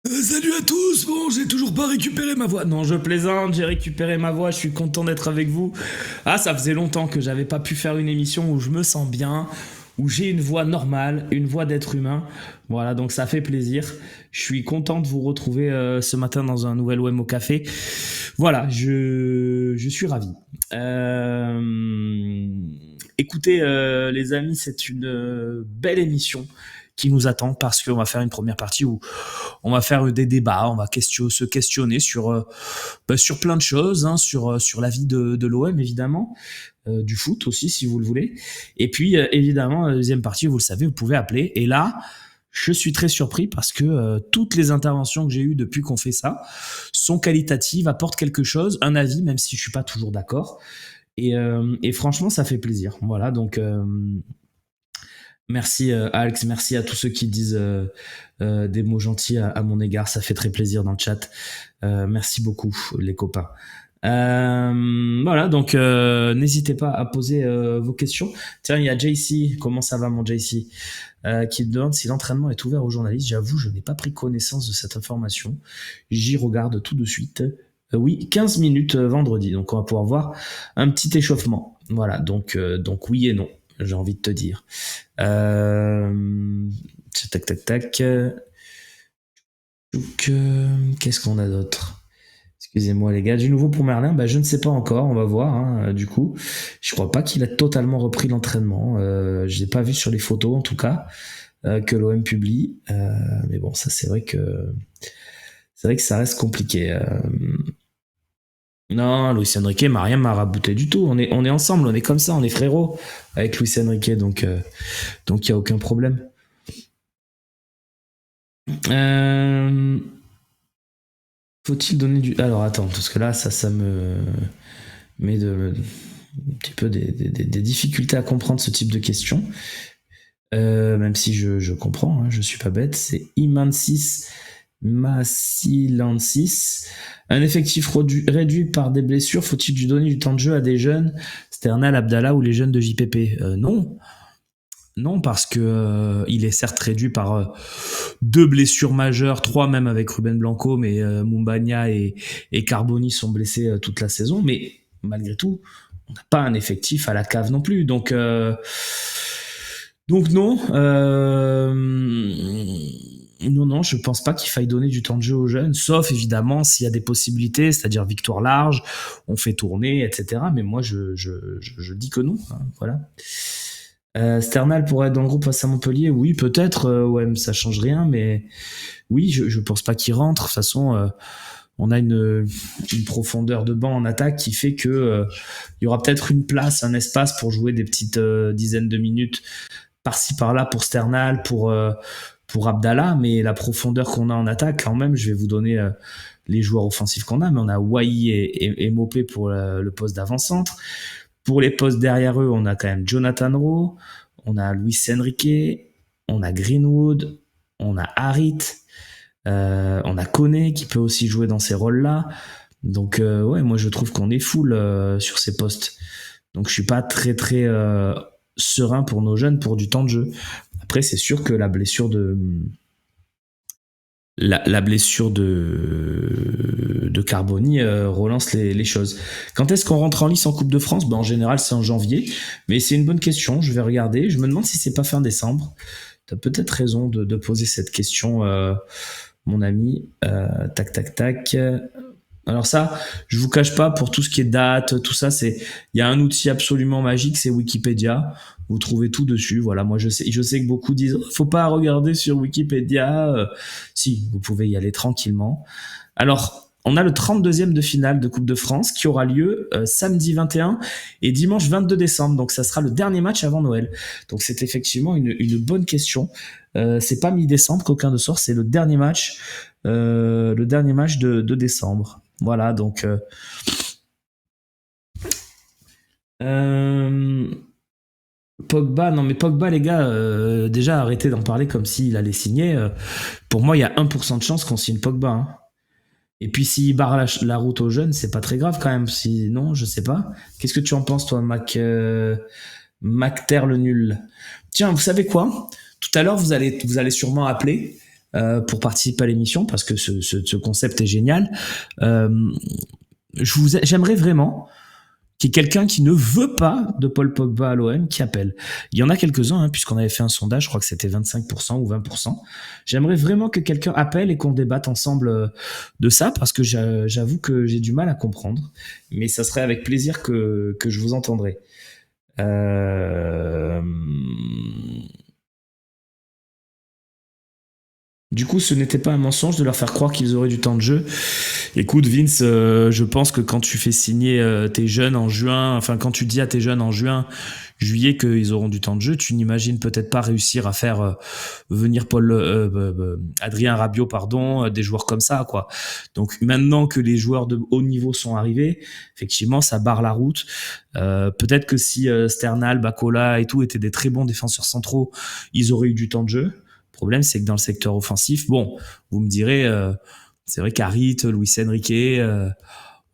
Salut à tous. Bon, j'ai toujours pas récupéré ma voix. Non, je plaisante, j'ai récupéré ma voix, je suis content d'être avec vous. Ah, ça faisait longtemps que j'avais pas pu faire une émission où je me sens bien, où j'ai une voix normale, une voix d'être humain. Voilà, donc ça fait plaisir. Je suis content de vous retrouver ce matin dans un nouvel OM au café. Voilà, je suis ravi. Écoutez, les amis, c'est une belle émission qui nous attend parce qu'on va faire une première partie où on va faire des débats, on va se questionner sur plein de choses, hein, sur la vie de l'OM évidemment, du foot aussi si vous le voulez. Et puis évidemment, la deuxième partie, vous le savez, vous pouvez appeler. Et là, je suis très surpris parce que toutes les interventions que j'ai eues depuis qu'on fait ça sont qualitatives, apportent quelque chose, un avis, même si je suis pas toujours d'accord. Et franchement, ça fait plaisir. Voilà, donc merci Alex, merci à tous ceux qui disent des mots gentils à mon égard, ça fait très plaisir dans le chat. Merci beaucoup les copains. Voilà, donc n'hésitez pas à poser vos questions. Tiens, il y a JC, comment ça va mon JC, qui me demande si l'entraînement est ouvert aux journalistes. J'avoue, je n'ai pas pris connaissance de cette information. J'y regarde tout de suite. Oui, 15 minutes vendredi, donc on va pouvoir voir un petit échauffement. Voilà, donc oui et non, j'ai envie de te dire. Tac, tac, tac. Donc, qu'est-ce qu'on a d'autre? Excusez-moi les gars, du nouveau pour Merlin, je ne sais pas encore, on va voir. Hein, du coup, je crois pas qu'il a totalement repris l'entraînement. Je l'ai pas vu sur les photos en tout cas que l'OM publie. Mais bon, ça c'est vrai que ça reste compliqué. Non, Luis Enrique m'a rien marabouté du tout. On est ensemble, on est comme ça, on est frérots avec Luis Enrique, donc il y a aucun problème. Faut-il donner du... Alors attends, parce que là, ça me met un petit peu des difficultés à comprendre ce type de questions. Même si je comprends, hein, je suis pas bête. C'est Imansis Massilansis. Un effectif réduit par des blessures, faut-il lui donner du temps de jeu à des jeunes, Sternal, Abdallah ou les jeunes de JPP? Non. Non, parce que il est certes réduit par 2 blessures majeures, 3 même avec Ruben Blanco, mais Mumbagna et Carboni sont blessés toute la saison. Mais malgré tout, on n'a pas un effectif à la cave non plus. Donc non. Non, je pense pas qu'il faille donner du temps de jeu aux jeunes, sauf évidemment s'il y a des possibilités, c'est-à-dire victoire large, on fait tourner, etc. Mais moi, je dis que non. Hein, voilà. Sternal pourrait être dans le groupe face à Montpellier, oui peut-être, ouais, ça change rien, mais oui, je pense pas qu'il rentre. De toute façon, on a une profondeur de banc en attaque qui fait que il y aura peut-être une place, un espace pour jouer des petites dizaines de minutes par-ci par-là pour Sternal, pour Abdallah, mais la profondeur qu'on a en attaque, quand même, je vais vous donner les joueurs offensifs qu'on a, mais on a Wai et Mopé pour le poste d'avant-centre. Pour les postes derrière eux, on a quand même Jonathan Rowe, on a Luis Enrique, on a Greenwood, on a Harit, on a Koné qui peut aussi jouer dans ces rôles-là. Donc ouais, moi je trouve qu'on est full sur ces postes. Donc je suis pas très très serein pour nos jeunes pour du temps de jeu. Après c'est sûr que la blessure de Carboni relance les choses. Quand est-ce qu'on rentre en lice en Coupe de France? En général, c'est en janvier. Mais c'est une bonne question. Je vais regarder. Je me demande si c'est pas fin décembre. T'as peut-être raison de poser cette question, mon ami. Tac, tac, tac. Alors ça, je vous cache pas, pour tout ce qui est date, tout ça, il y a un outil absolument magique, c'est Wikipédia. Vous trouvez tout dessus. Voilà, moi je sais que beaucoup disent faut pas regarder sur Wikipédia. Si, vous pouvez y aller tranquillement. Alors, on a le 32e de finale de Coupe de France qui aura lieu samedi 21 et dimanche 22 décembre. Donc ça sera le dernier match avant Noël. Donc c'est effectivement une bonne question. C'est pas mi-décembre qu'aucun de sort, c'est le dernier match de décembre. Voilà, donc Pogba, non mais Pogba les gars, déjà arrêtez d'en parler comme s'il allait signer. Pour moi, il y a 1% de chance qu'on signe Pogba. Hein. Et puis s'il barre la route aux jeunes, c'est pas très grave quand même. Sinon, je sais pas. Qu'est-ce que tu en penses toi, Mac Ter le nul? Tiens, vous savez quoi? Tout à l'heure, vous allez sûrement appeler pour participer à l'émission parce que ce concept est génial. J'aimerais vraiment qu'il y ait quelqu'un qui ne veut pas de Paul Pogba à l'OM qui appelle. Il y en a quelques-uns, puisqu'on avait fait un sondage, je crois que c'était 25% ou 20%. J'aimerais vraiment que quelqu'un appelle et qu'on débatte ensemble de ça, parce que j'avoue que j'ai du mal à comprendre. Mais ça serait avec plaisir que je vous entendrai. Du coup, ce n'était pas un mensonge de leur faire croire qu'ils auraient du temps de jeu. Écoute, Vince, je pense que quand tu fais signer tes jeunes en juin, enfin quand tu dis à tes jeunes en juin, juillet qu'ils auront du temps de jeu, tu n'imagines peut-être pas réussir à faire venir Adrien Rabiot, des joueurs comme ça, quoi. Donc maintenant que les joueurs de haut niveau sont arrivés, effectivement, ça barre la route. Peut-être que si Sternal, Bacola et tout étaient des très bons défenseurs centraux, ils auraient eu du temps de jeu. Le problème, c'est que dans le secteur offensif, bon, vous me direz, c'est vrai qu'Harit, Luis Enrique,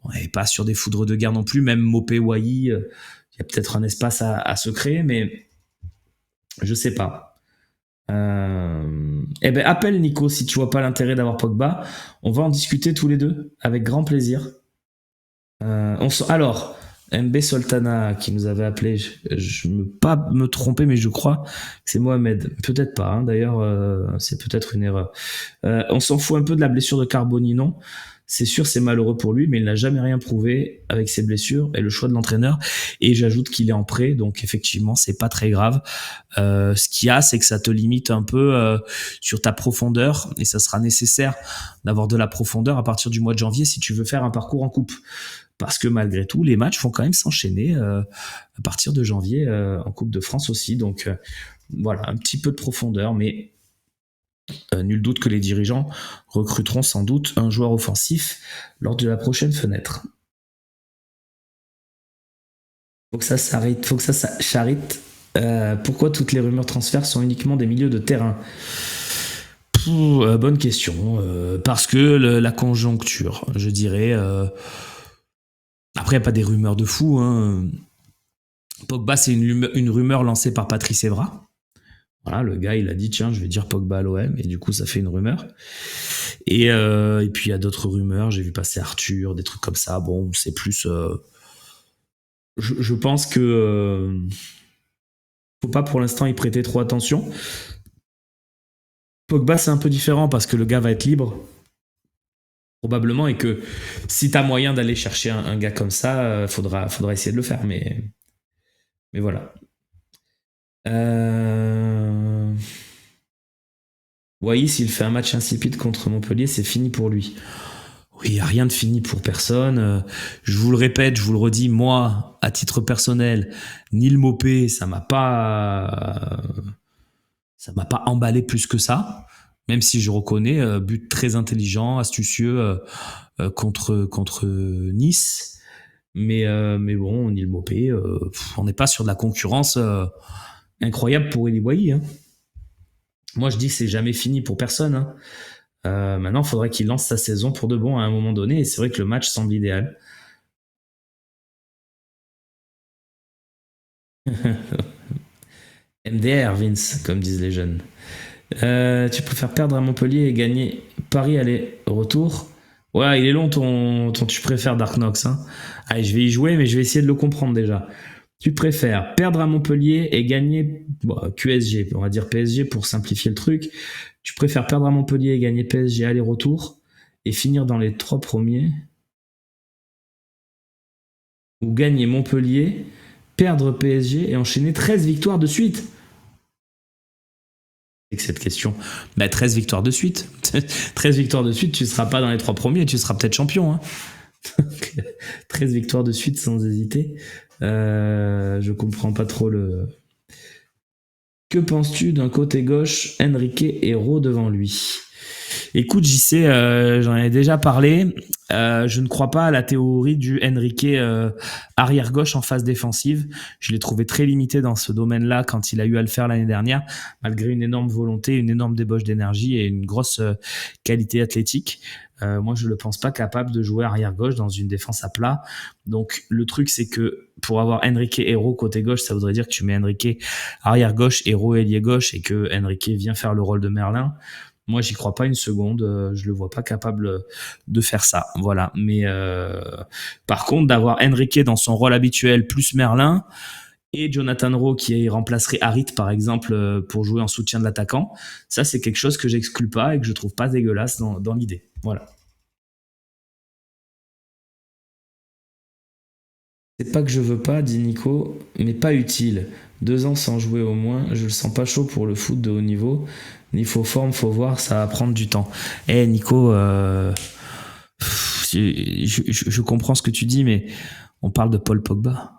on n'est pas sur des foudres de guerre non plus, même Mopé, Wai, il y a peut-être un espace à se créer, mais je sais pas. Eh ben, appelle Nico si tu vois pas l'intérêt d'avoir Pogba. On va en discuter tous les deux, avec grand plaisir. Alors, MB Soltana qui nous avait appelé, je ne veux pas me tromper, mais je crois que c'est Mohamed. Peut-être pas, d'ailleurs, c'est peut-être une erreur. On s'en fout un peu de la blessure de Carboni, non. C'est sûr, c'est malheureux pour lui, mais il n'a jamais rien prouvé avec ses blessures et le choix de l'entraîneur. Et j'ajoute qu'il est en prêt, donc effectivement, c'est pas très grave. Ce qu'il y a, c'est que ça te limite un peu sur ta profondeur, et ça sera nécessaire d'avoir de la profondeur à partir du mois de janvier si tu veux faire un parcours en coupe. Parce que malgré tout, les matchs vont quand même s'enchaîner à partir de janvier en Coupe de France aussi. Donc voilà, un petit peu de profondeur, mais nul doute que les dirigeants recruteront sans doute un joueur offensif lors de la prochaine fenêtre. Faut que ça s'arrête, faut que ça s'arrête. Pourquoi toutes les rumeurs transferts sont uniquement des milieux de terrain? Bonne question. Parce que la conjoncture, je dirais. Après, il n'y a pas des rumeurs de fou. Pogba, c'est une rumeur lancée par Patrice Evra. Voilà, le gars, il a dit, tiens, je vais dire Pogba à l'OM, et du coup, ça fait une rumeur. Et puis, il y a d'autres rumeurs. J'ai vu passer Arthur, des trucs comme ça. Bon, c'est plus... Je pense que... faut pas pour l'instant y prêter trop attention. Pogba, c'est un peu différent parce que le gars va être libre. Probablement, et que si t'as moyen d'aller chercher un gars comme ça, faudra essayer de le faire, mais voilà. Wai, s'il fait un match insipide contre Montpellier, c'est fini pour lui. Oui, il n'y a rien de fini pour personne. Je vous le répète, je vous le redis, moi, à titre personnel, Neil Mopé, ça m'a pas emballé plus que ça. Même si je reconnais, but très intelligent, astucieux contre Nice. Mais bon, Neil Mopé, on n'est pas sur de la concurrence incroyable pour Eli Wai. Moi, je dis que c'est jamais fini pour personne. Maintenant, il faudrait qu'il lance sa saison pour de bon à un moment donné. Et c'est vrai que le match semble idéal. MDR, Vince, comme disent les jeunes. Tu préfères perdre à Montpellier et gagner Paris aller-retour? Ouais, il est long ton tu préfères Dark Nox. Allez, je vais y jouer, mais je vais essayer de le comprendre déjà. Tu préfères perdre à Montpellier et gagner QSG, on va dire PSG pour simplifier le truc. Tu préfères perdre à Montpellier et gagner PSG aller-retour et finir dans les 3 premiers, ou gagner Montpellier, perdre PSG et enchaîner 13 victoires de suite? Avec cette question, 13 victoires de suite. 13 victoires de suite, tu ne seras pas dans les 3 premiers, tu seras peut-être champion. 13 victoires de suite sans hésiter. Je comprends pas trop le... Que penses-tu d'un côté gauche, Enrique Hérault devant lui? Écoute, JC, j'en ai déjà parlé. Je ne crois pas à la théorie du Enrique arrière-gauche en phase défensive. Je l'ai trouvé très limité dans ce domaine-là quand il a eu à le faire l'année dernière, malgré une énorme volonté, une énorme débauche d'énergie et une grosse qualité athlétique. Moi, je ne le pense pas capable de jouer arrière-gauche dans une défense à plat. Donc, le truc, c'est que pour avoir Enrique Hérault côté gauche, ça voudrait dire que tu mets Enrique arrière-gauche, Hérault ailier gauche et que Enrique vient faire le rôle de Merlin. Moi, j'y crois pas une seconde. Je le vois pas capable de faire ça. Voilà. Mais par contre, d'avoir Enrique dans son rôle habituel plus Merlin et Jonathan Rowe qui remplacerait Harit par exemple pour jouer en soutien de l'attaquant, ça c'est quelque chose que j'exclus pas et que je trouve pas dégueulasse dans l'idée. Voilà. C'est pas que je veux pas, dit Nico, mais pas utile. 2 ans sans jouer au moins, je le sens pas chaud pour le foot de haut niveau. Niveau forme, faut voir, ça va prendre du temps. Eh Nico, je comprends ce que tu dis, mais on parle de Paul Pogba.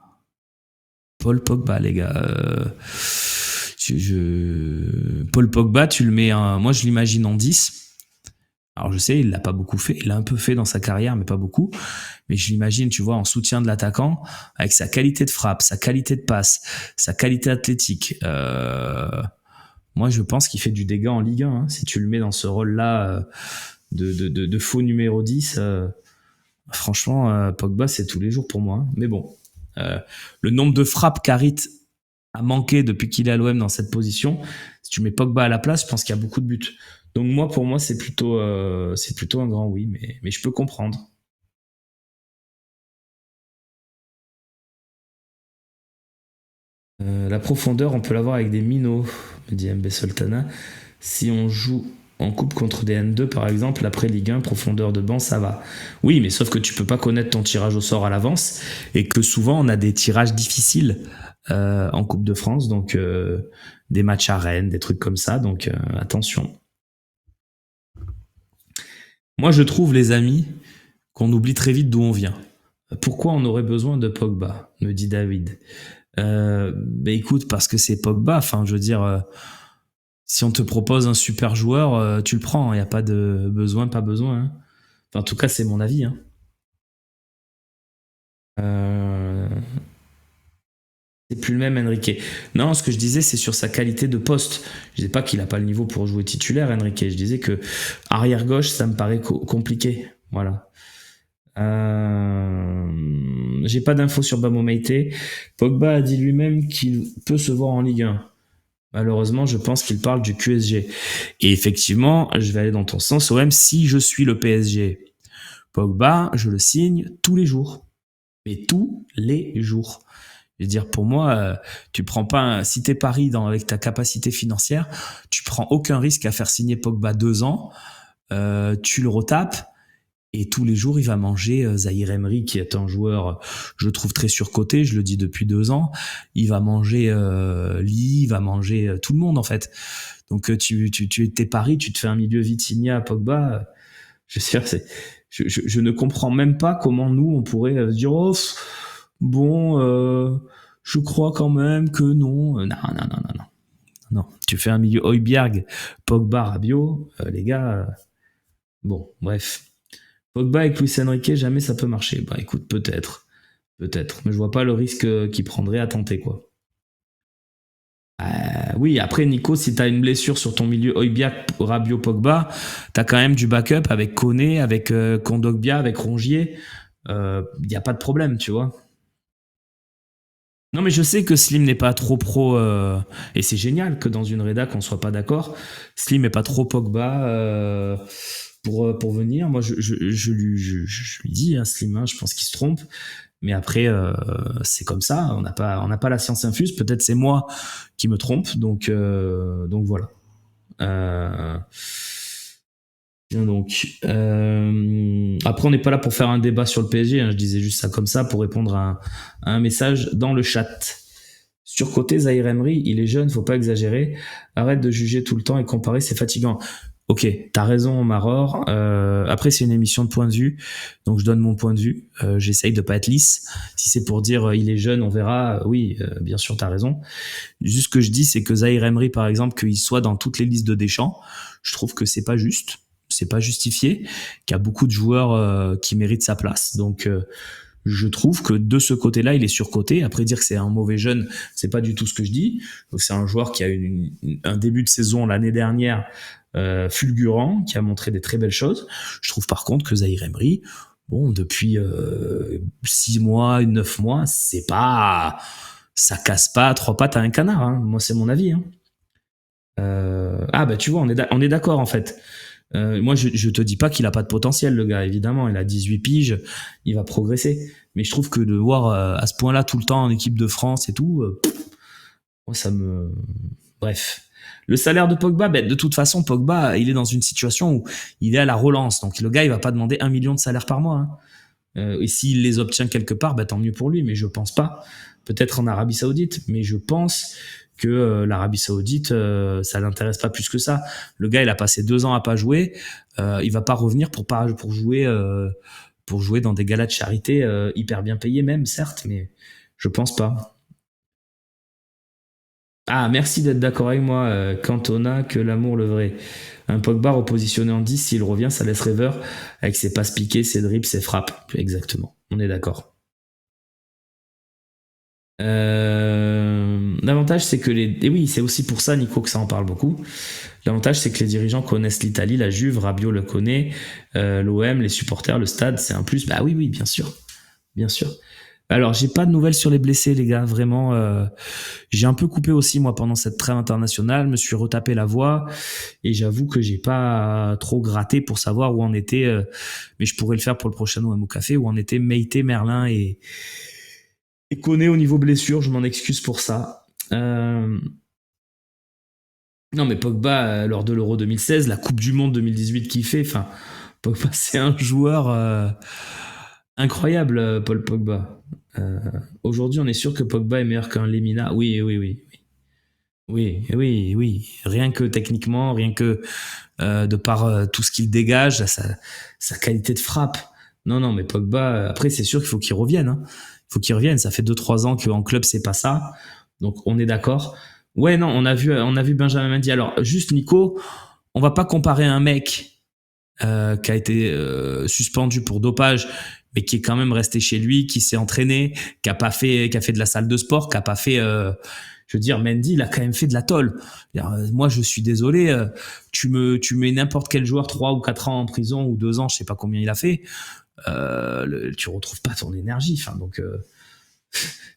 Paul Pogba, les gars. Paul Pogba, tu le mets, moi je l'imagine en 10. Alors je sais, il l'a pas beaucoup fait, il l'a un peu fait dans sa carrière, mais pas beaucoup. Mais je l'imagine, tu vois, en soutien de l'attaquant, avec sa qualité de frappe, sa qualité de passe, sa qualité athlétique. Moi, je pense qu'il fait du dégât en Ligue 1. Hein. Si tu le mets dans ce rôle-là de faux numéro 10, franchement, Pogba, c'est tous les jours pour moi. Hein. Mais bon, le nombre de frappes qu'Harit a manqué depuis qu'il est à l'OM dans cette position, si tu mets Pogba à la place, je pense qu'il y a beaucoup de buts. Donc moi, pour moi, c'est plutôt un grand oui, mais je peux comprendre. La profondeur, on peut l'avoir avec des minots, me dit MB Sultana. Si on joue en coupe contre des N2, par exemple, après Ligue 1, profondeur de banc, ça va. Oui, mais sauf que tu peux pas connaître ton tirage au sort à l'avance et que souvent on a des tirages difficiles en Coupe de France, donc des matchs à Rennes, des trucs comme ça, donc attention. Moi, je trouve, les amis, qu'on oublie très vite d'où on vient. Pourquoi on aurait besoin de Pogba, me dit David. Ben écoute, parce que c'est Pogba. Enfin, je veux dire, si on te propose un super joueur, tu le prends. Il n'y a pas de besoin, pas besoin. Hein. Enfin, en tout cas, c'est mon avis. Hein. Euh, c'est plus le même Enrique. Non, ce que je disais, c'est sur sa qualité de poste. Je disais pas qu'il a pas le niveau pour jouer titulaire, Enrique. Je disais que arrière gauche, ça me paraît compliqué. Voilà. J'ai pas d'infos sur Bamo Meite. Pogba a dit lui-même qu'il peut se voir en Ligue 1. Malheureusement, je pense qu'il parle du QSG. Et effectivement, je vais aller dans ton sens, OM, si je suis le PSG. Pogba, je le signe tous les jours. Mais tous les jours. Je veux dire, pour moi, tu prends pas si t'es Paris avec ta capacité financière, tu prends aucun risque à faire signer Pogba 2 ans. Tu le retapes. Et tous les jours, il va manger Zahir Emery, qui est un joueur, je trouve, très surcoté, je le dis depuis 2 ans. Il va manger Lee, il va manger tout le monde, en fait. Donc, t'es Paris, tu te fais un milieu Vitinha, Pogba. Je sais, je ne comprends même pas comment nous, on pourrait se dire, oh, bon, je crois quand même que non. Non, non, non, non, non. Non, tu fais un milieu Højbjerg, Pogba, Rabiot, les gars. Bon, bref. Pogba avec Luis Enrique, jamais ça peut marcher. Bah écoute, peut-être. Peut-être. Mais je vois pas le risque qu'il prendrait à tenter, quoi. Oui, après, Nico, si t'as une blessure sur ton milieu Højbjerg, Rabiot, Pogba, t'as quand même du backup avec Koné, avec Kondogbia, avec Rongier. Il n'y a pas de problème, tu vois. Non, mais je sais que Slim n'est pas trop pro, et c'est génial que dans une rédac on soit pas d'accord. Slim n'est pas trop Pogba pour venir. Moi, je lui dis, hein, Slim, hein, je pense qu'il se trompe. Mais après, c'est comme ça. On n'a pas la science infuse. Peut-être c'est moi qui me trompe. Donc voilà. Euh, Bien donc. Après, on n'est pas là pour faire un débat sur le PSG. Hein, je disais juste ça comme ça pour répondre à un message dans le chat. Surcoté, Zahir Emery, il est jeune, faut pas exagérer. Arrête de juger tout le temps et comparer, c'est fatigant. Ok, t'as raison, Maror. Après, c'est une émission de point de vue, donc je donne mon point de vue. J'essaye de pas être lisse. Si c'est pour dire il est jeune, on verra. Oui, bien sûr, t'as raison. Juste ce que je dis, c'est que Zahir Emery, par exemple, qu'il soit dans toutes les listes de Deschamps, je trouve que c'est pas juste, c'est pas justifié. Qu'il y a beaucoup de joueurs qui méritent sa place. Donc je trouve que de ce côté-là, il est surcoté. Après, dire que c'est un mauvais jeune, c'est pas du tout ce que je dis. Donc, c'est un joueur qui a eu un début de saison l'année dernière fulgurant, qui a montré des très belles choses. Je trouve par contre que Zahir Emery, bon, depuis 6 mois, 9 mois, ça casse pas 3 pattes à un canard. Hein. Moi, c'est mon avis. Hein. Ah bah tu vois, on est d'accord en fait. Moi, je te dis pas qu'il a pas de potentiel, le gars. Évidemment, il a 18 piges, il va progresser. Mais je trouve que de voir à ce point-là tout le temps en équipe de France et tout, moi, ça me... Bref. Le salaire de Pogba, ben, de toute façon, Pogba, il est dans une situation où il est à la relance. Donc le gars, il va pas demander 1 million de salaire par mois, hein. Et s'il les obtient quelque part, ben, tant mieux pour lui. Mais je pense pas. Peut-être en Arabie Saoudite, mais je pense que l'Arabie Saoudite, ça l'intéresse pas plus que ça. Le gars, il a passé 2 ans à pas jouer. Il va pas revenir pour jouer dans des galas de charité hyper bien payés même, certes, mais je pense pas. Ah, merci d'être d'accord avec moi, Cantona, que l'amour le vrai. Un Pogba repositionné en 10, s'il revient, ça laisse rêveur avec ses passes piquées, ses dribbles, ses frappes. Exactement, on est d'accord. L'avantage, c'est que les... Et oui, c'est aussi pour ça, Nico, que ça en parle beaucoup. L'avantage, c'est que les dirigeants connaissent l'Italie, la Juve, Rabiot le connaît, l'OM, les supporters, le stade, c'est un plus. Bah oui, oui, bien sûr. Bien sûr. Alors, j'ai pas de nouvelles sur les blessés, les gars. Vraiment, j'ai un peu coupé aussi, moi, pendant cette trêve internationale. Me suis retapé la voix et j'avoue que j'ai pas trop gratté pour savoir où en était. Mais je pourrais le faire pour le prochain OM au café, où en était Meïté, Merlin et Koné au niveau blessure. Je m'en excuse pour ça. Non, mais Pogba, lors de l'Euro 2016, la Coupe du Monde 2018 qu'il fait, enfin, Pogba, c'est un joueur incroyable, Paul Pogba. Euh, Aujourd'hui, on est sûr que Pogba est meilleur qu'un Lemina. Oui, oui, oui. Oui, oui, oui. Rien que techniquement, rien que de par tout ce qu'il dégage, sa qualité de frappe. Non, non, mais Pogba, après, c'est sûr qu'il faut qu'il revienne, hein. Il faut qu'il revienne. Ça fait 2 3 ans qu'en club, c'est pas ça. Donc, on est d'accord. Ouais, non, on a vu Benjamin Mendy. Alors, juste Nico, on va pas comparer un mec qui a été suspendu pour dopage, mais qui est quand même resté chez lui, qui s'est entraîné, qui a fait de la salle de sport, qui a pas fait. Je veux dire, Mendy, il a quand même fait de la tôle. Moi, je suis désolé. Tu mets n'importe quel joueur 3 ou 4 ans en prison ou 2 ans, je sais pas combien il a fait. Tu retrouves pas ton énergie. Enfin, donc,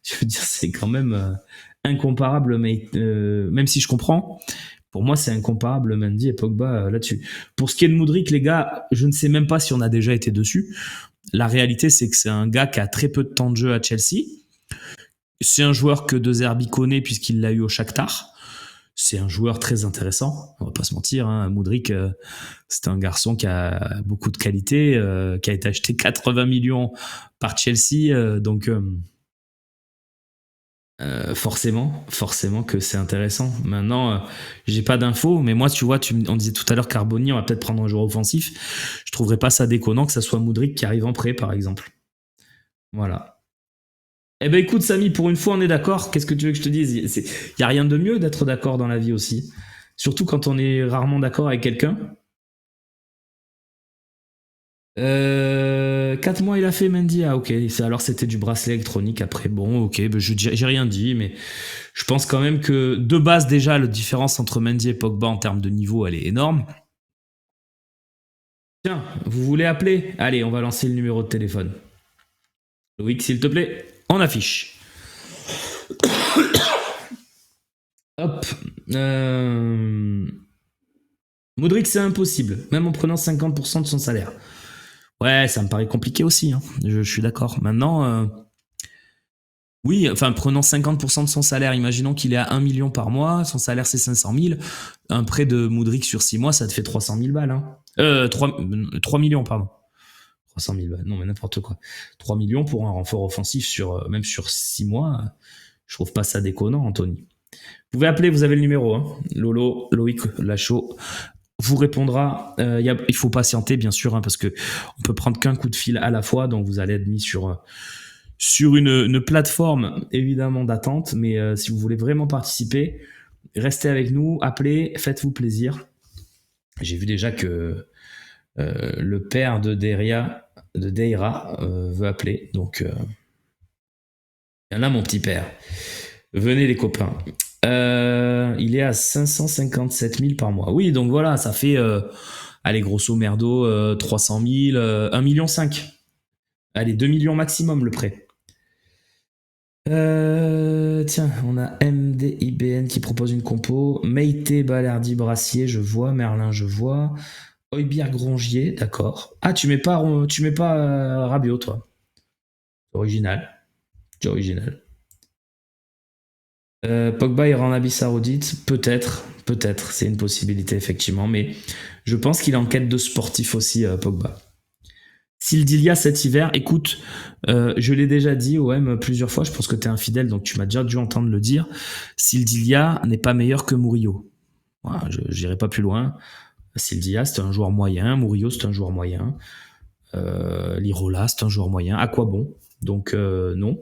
je veux dire, c'est quand même incomparable, mais même si je comprends. Pour moi, c'est incomparable, Mendy et Pogba là-dessus. Pour ce qui est de Modric, les gars, je ne sais même pas si on a déjà été dessus. La réalité, c'est que c'est un gars qui a très peu de temps de jeu à Chelsea. C'est un joueur que De Zerbi connaît puisqu'il l'a eu au Shakhtar. C'est un joueur très intéressant, on va pas se mentir, hein. Modric, c'est un garçon qui a beaucoup de qualité, qui a été acheté 80 millions par Chelsea, donc forcément que c'est intéressant. Maintenant, j'ai pas d'infos, mais moi, tu vois, on disait tout à l'heure Carboni, on va peut-être prendre un joueur offensif. Je trouverais pas ça déconnant que ça soit Modric qui arrive en prêt, par exemple. Voilà. Eh ben écoute, Samy, pour une fois, on est d'accord. Qu'est-ce que tu veux que je te dise? Il y a rien de mieux d'être d'accord dans la vie aussi. Surtout quand on est rarement d'accord avec quelqu'un. 4 mois il a fait Mendy, ah ok, alors c'était du bracelet électronique après, bon ok, ben j'ai rien dit, mais je pense quand même que de base déjà la différence entre Mendy et Pogba en termes de niveau elle est énorme. Tiens, vous voulez appeler? Allez, on va lancer le numéro de téléphone. Loïc, s'il te plaît, on affiche. Hop. Modric c'est impossible, même en prenant 50% de son salaire. Ouais, ça me paraît compliqué aussi, hein. Je suis d'accord. Maintenant, oui, enfin, prenons 50% de son salaire. Imaginons qu'il est à 1 million par mois. Son salaire, c'est 500 000. Un prêt de Modric sur 6 mois, ça te fait 300 000 balles, hein. 3 millions, pardon. 300 000 balles. Non, mais n'importe quoi. 3 millions pour un renfort offensif même sur 6 mois. Je trouve pas ça déconnant, Anthony. Vous pouvez appeler, vous avez le numéro, hein. Loïc Lachaud vous répondra. Il faut patienter, bien sûr, hein, parce que on peut prendre qu'un coup de fil à la fois, donc vous allez être mis sur une plateforme évidemment d'attente, mais si vous voulez vraiment participer, restez avec nous, appelez, faites-vous plaisir. J'ai vu déjà que le père de Deira veut appeler, donc il y en a mon petit père. Venez les copains. Il est à 557 000 par mois. Oui, donc voilà, ça fait, allez, grosso merdo, 300 000, 1,5 million. Allez, 2 millions maximum le prêt. Tiens, on a MD Valide, IBN qui propose une compo. Meite, Balerdi, Brassier, je vois. Merlin, je vois. Højbjerg, Grongier, d'accord. Ah, tu mets pas Rabiot, toi. Original. C'est original. Pogba ira en Arabie Saoudite, peut-être, c'est une possibilité effectivement, mais je pense qu'il est en quête de sportif aussi, Pogba. Sildilia cet hiver, écoute, je l'ai déjà dit OM plusieurs fois, je pense que tu es infidèle, donc tu m'as déjà dû entendre le dire. Sildilia n'est pas meilleur que Murillo. Voilà, je n'irai pas plus loin. Sildilia, c'est un joueur moyen, Murillo, c'est un joueur moyen, Lirola, c'est un joueur moyen. À quoi bon? Donc non,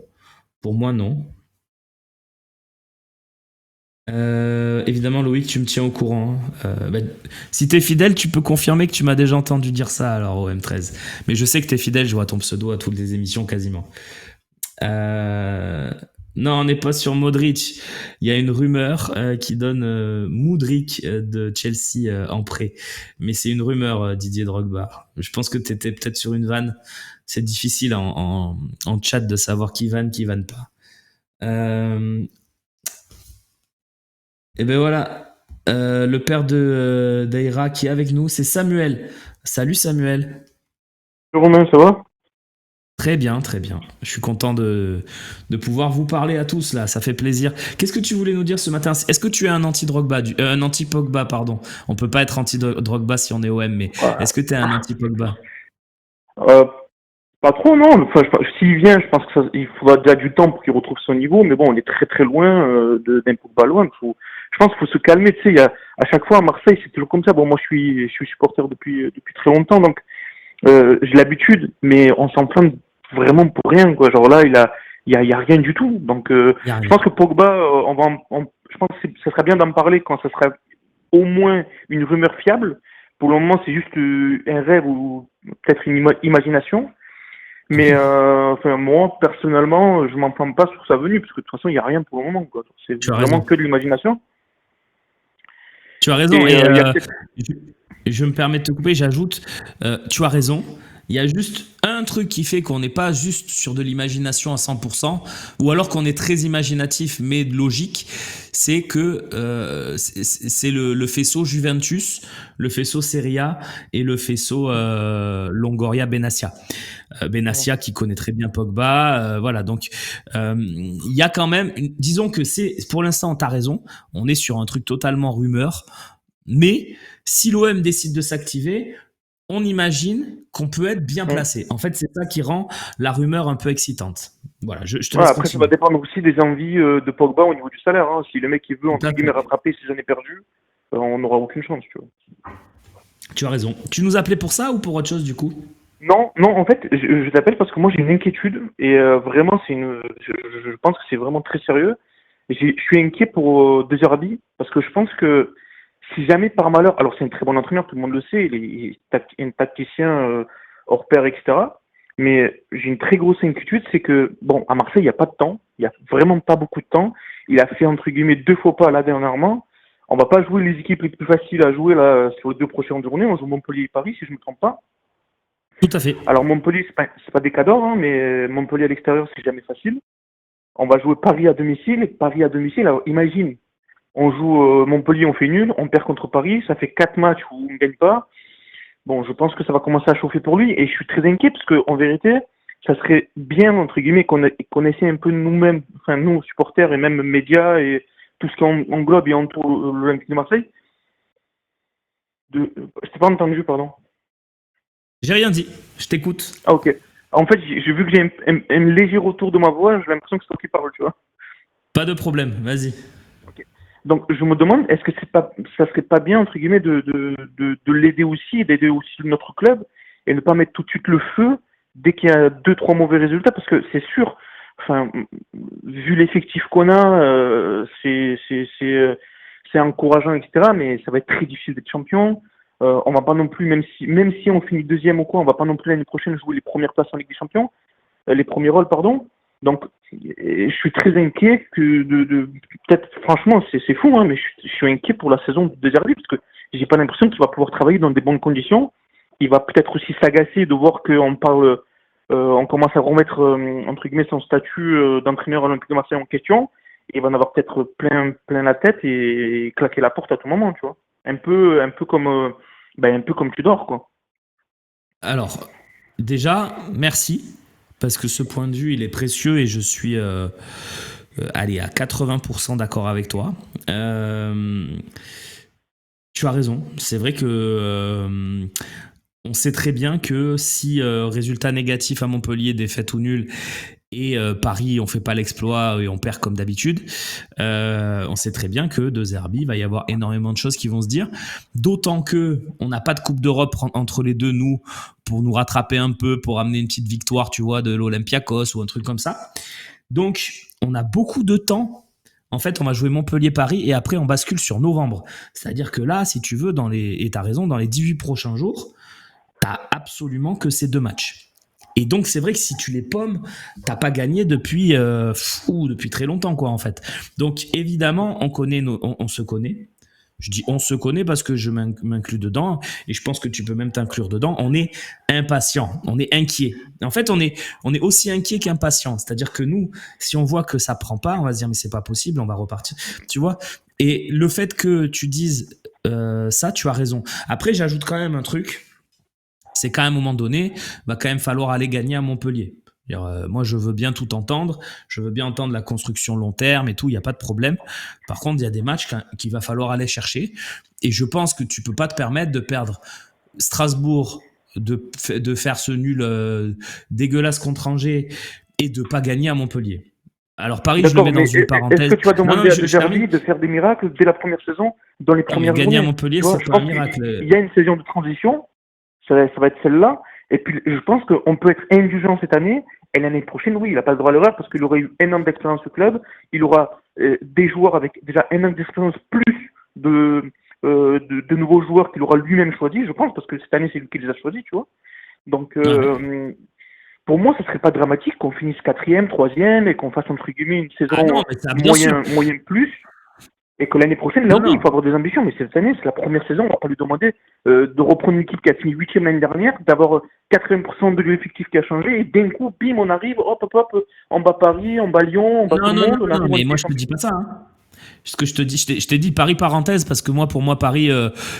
pour moi non. Évidemment, Loïc, tu me tiens au courant. Si t'es fidèle, tu peux confirmer que tu m'as déjà entendu dire ça, alors, au M13. Mais je sais que t'es fidèle, je vois ton pseudo à toutes les émissions quasiment. Non, on n'est pas sur Modric. Il y a une rumeur qui donne Mudryk de Chelsea en prêt. Mais c'est une rumeur, Didier Drogba. Je pense que t'étais peut-être sur une vanne. C'est difficile en chat de savoir qui vanne pas. Et ben voilà, le père d'Aïra qui est avec nous, c'est Samuel. Salut Samuel. Romain, ça va? Très bien, très bien. Je suis content de pouvoir vous parler à tous là, ça fait plaisir. Qu'est-ce que tu voulais nous dire ce matin? Est-ce que tu es un anti-Drogba, un anti-Pogba, pardon. On peut pas être anti-Drogba si on est OM, mais est-ce que tu es un anti-Pogba? Pas trop, non. Enfin, s'il vient, je pense que il faudra déjà du temps pour qu'il retrouve son niveau. Mais bon, on est très très loin d'un Pogba loin. Je pense qu'il faut se calmer. Tu sais, à chaque fois à Marseille, c'est toujours comme ça. Bon, moi, je suis supporter depuis très longtemps, donc j'ai l'habitude. Mais on s'enflamme vraiment pour rien, quoi. Genre là, il y a rien du tout. Donc, je pense que Pogba, je pense que ça serait bien d'en parler quand ça sera au moins une rumeur fiable. Pour le moment, c'est juste un rêve ou peut-être une imagination. Mais enfin, moi, personnellement, je m'enflamme pas sur sa venue, parce que de toute façon, il n'y a rien pour le moment, quoi. C'est Tu as vraiment raison. que de l'imagination. Tu as raison. Et Et il y a peut-être... je me permets de te couper, j'ajoute, tu as raison. Il y a juste un truc qui fait qu'on n'est pas juste sur de l'imagination à 100%, ou alors qu'on est très imaginatif mais logique, c'est que c'est le faisceau Juventus, le faisceau Serie A et le faisceau Longoria Benassia. Benassia qui connaît très bien Pogba, voilà. Donc il y a quand même, disons que c'est, pour l'instant, tu as raison, on est sur un truc totalement rumeur, mais si l'OM décide de s'activer, on imagine qu'on peut être bien placé. En fait, c'est ça qui rend la rumeur un peu excitante. Voilà, je te laisse Après, ça va continuer. dépendre aussi des envies de Pogba au niveau du salaire. Hein. Si le mec il veut, Tout entre à guillemets, fait. rattraper ses années perdues, on n'aura aucune chance, tu vois. Tu as raison. Tu nous appelais pour ça ou pour autre chose du coup? Non, non, en fait, je t'appelle parce que moi, j'ai une inquiétude. Et vraiment, je pense que c'est vraiment très sérieux. Je suis inquiet pour De Zerbi, parce que je pense que si jamais par malheur, alors c'est un très bon entraîneur, tout le monde le sait, il est un tacticien hors pair, etc. Mais j'ai une très grosse inquiétude, c'est que, bon, à Marseille, il n'y a pas de temps, il n'y a vraiment pas beaucoup de temps. Il a fait, entre guillemets, 2 faux pas là dernièrement. On va pas jouer les équipes les plus faciles à jouer là sur les 2 prochaines journées. On joue Montpellier et Paris, si je ne me trompe pas. Tout à fait. Alors Montpellier, c'est pas des cadors, hein, mais Montpellier à l'extérieur, c'est jamais facile. On va jouer Paris à domicile, Paris à domicile. Alors imagine, on joue Montpellier, on fait nul, on perd contre Paris, ça fait 4 matchs où on ne gagne pas. Bon, je pense que ça va commencer à chauffer pour lui et je suis très inquiet parce qu'en vérité, ça serait bien, entre guillemets, qu'on essaie un peu nous-mêmes, enfin nous, supporters et même médias et tout ce qui englobe et entoure l'Olympique de Marseille. Je t'ai pas entendu, pardon. J'ai rien dit. Je t'écoute. Ah ok. En fait, j'ai vu que j'ai un léger retour de ma voix, j'ai l'impression que c'est toi qui parle, tu vois. Pas de problème. Vas-y. Ok. Donc je me demande, est-ce que ça serait pas bien entre guillemets de l'aider aussi, d'aider aussi notre club et ne pas mettre tout de suite le feu dès qu'il y a 2 3 mauvais résultats, parce que c'est sûr, enfin vu l'effectif qu'on a, c'est encourageant, etc. Mais ça va être très difficile d'être champion. On va pas non plus, même si on finit deuxième ou quoi, on va pas non plus l'année prochaine jouer les premières places en Ligue des Champions, les premiers rôles, pardon. Donc, je suis très inquiet peut-être, franchement, c'est fou, hein, mais je suis inquiet pour la saison de Zerbi, parce que j'ai pas l'impression qu'il va pouvoir travailler dans des bonnes conditions. Il va peut-être aussi s'agacer de voir qu'on parle, on commence à remettre, entre guillemets, son statut d'entraîneur olympique de Marseille en question. il va en avoir peut-être plein la tête et claquer la porte à tout moment, tu vois. Un peu comme tu dors, quoi. Alors, déjà, merci, parce que ce point de vue, il est précieux et je suis allez, à 80% d'accord avec toi. Tu as raison. C'est vrai que on sait très bien que si résultat négatif à Montpellier, défaite ou nul, et Paris, on fait pas l'exploit et on perd comme d'habitude, on sait très bien que De Zerbi, il va y avoir énormément de choses qui vont se dire. D'autant que on n'a pas de Coupe d'Europe entre les deux, nous, pour nous rattraper un peu, pour amener une petite victoire, tu vois, de l'Olympiakos ou un truc comme ça. Donc, on a beaucoup de temps. En fait, on va jouer Montpellier-Paris et après, on bascule sur novembre. C'est-à-dire que là, si tu veux, et t'as raison, dans les 18 prochains jours, t'as absolument que ces 2 matchs. Et donc, c'est vrai que si tu les pommes, t'as pas gagné depuis très longtemps, quoi, en fait. Donc, évidemment, on se connaît. Je dis on se connaît parce que je m'inclus dedans et je pense que tu peux même t'inclure dedans. On est impatient, on est inquiet. En fait, on est aussi inquiet qu'impatient. C'est-à-dire que nous, si on voit que ça prend pas, on va se dire mais c'est pas possible, on va repartir. Tu vois. Et le fait que tu dises ça, tu as raison. Après, j'ajoute quand même un truc. C'est qu'à un moment donné, va quand même falloir aller gagner à Montpellier. Moi, je veux bien tout entendre. Je veux bien entendre la construction long terme et tout. Il n'y a pas de problème. Par contre, il y a des matchs qu'il va falloir aller chercher. Et je pense que tu peux pas te permettre de perdre Strasbourg, de faire ce nul dégueulasse contre Angers et de pas gagner à Montpellier. Alors Paris, je le mets dans une parenthèse. Est-ce que tu vas demander à De Zerbi de faire des miracles dès la première saison, dans les premières journées? Gagner à tu Montpellier, vois, c'est pas un miracle. Il y a une saison de transition. Ça va être celle-là. Et puis, je pense qu'on peut être indulgent cette année. Et l'année prochaine, oui, il n'a pas le droit à l'erreur parce qu'il aurait eu un an d'expérience au club. Il aura des joueurs avec déjà un an d'expérience plus de nouveaux joueurs qu'il aura lui-même choisi, je pense, parce que cette année, c'est lui qui les a choisis, tu vois. Donc, pour moi, ce serait pas dramatique qu'on finisse 4e, 3e et qu'on fasse, entre guillemets, une saison moyen plus. Et que l'année prochaine, là oui, il faut avoir des ambitions. Mais cette année, c'est la première saison. On va pas lui demander de reprendre une équipe qui a fini 8e l'année dernière, d'avoir 80% de l'effectif qui a changé. Et d'un coup, bim, on arrive, hop, on bat Paris, on bat Lyon, on bat tout le monde. Non, mais moi, je te dis pas ça. Hein. Ce que je te dis, je t'ai dit Paris parenthèse parce que pour moi Paris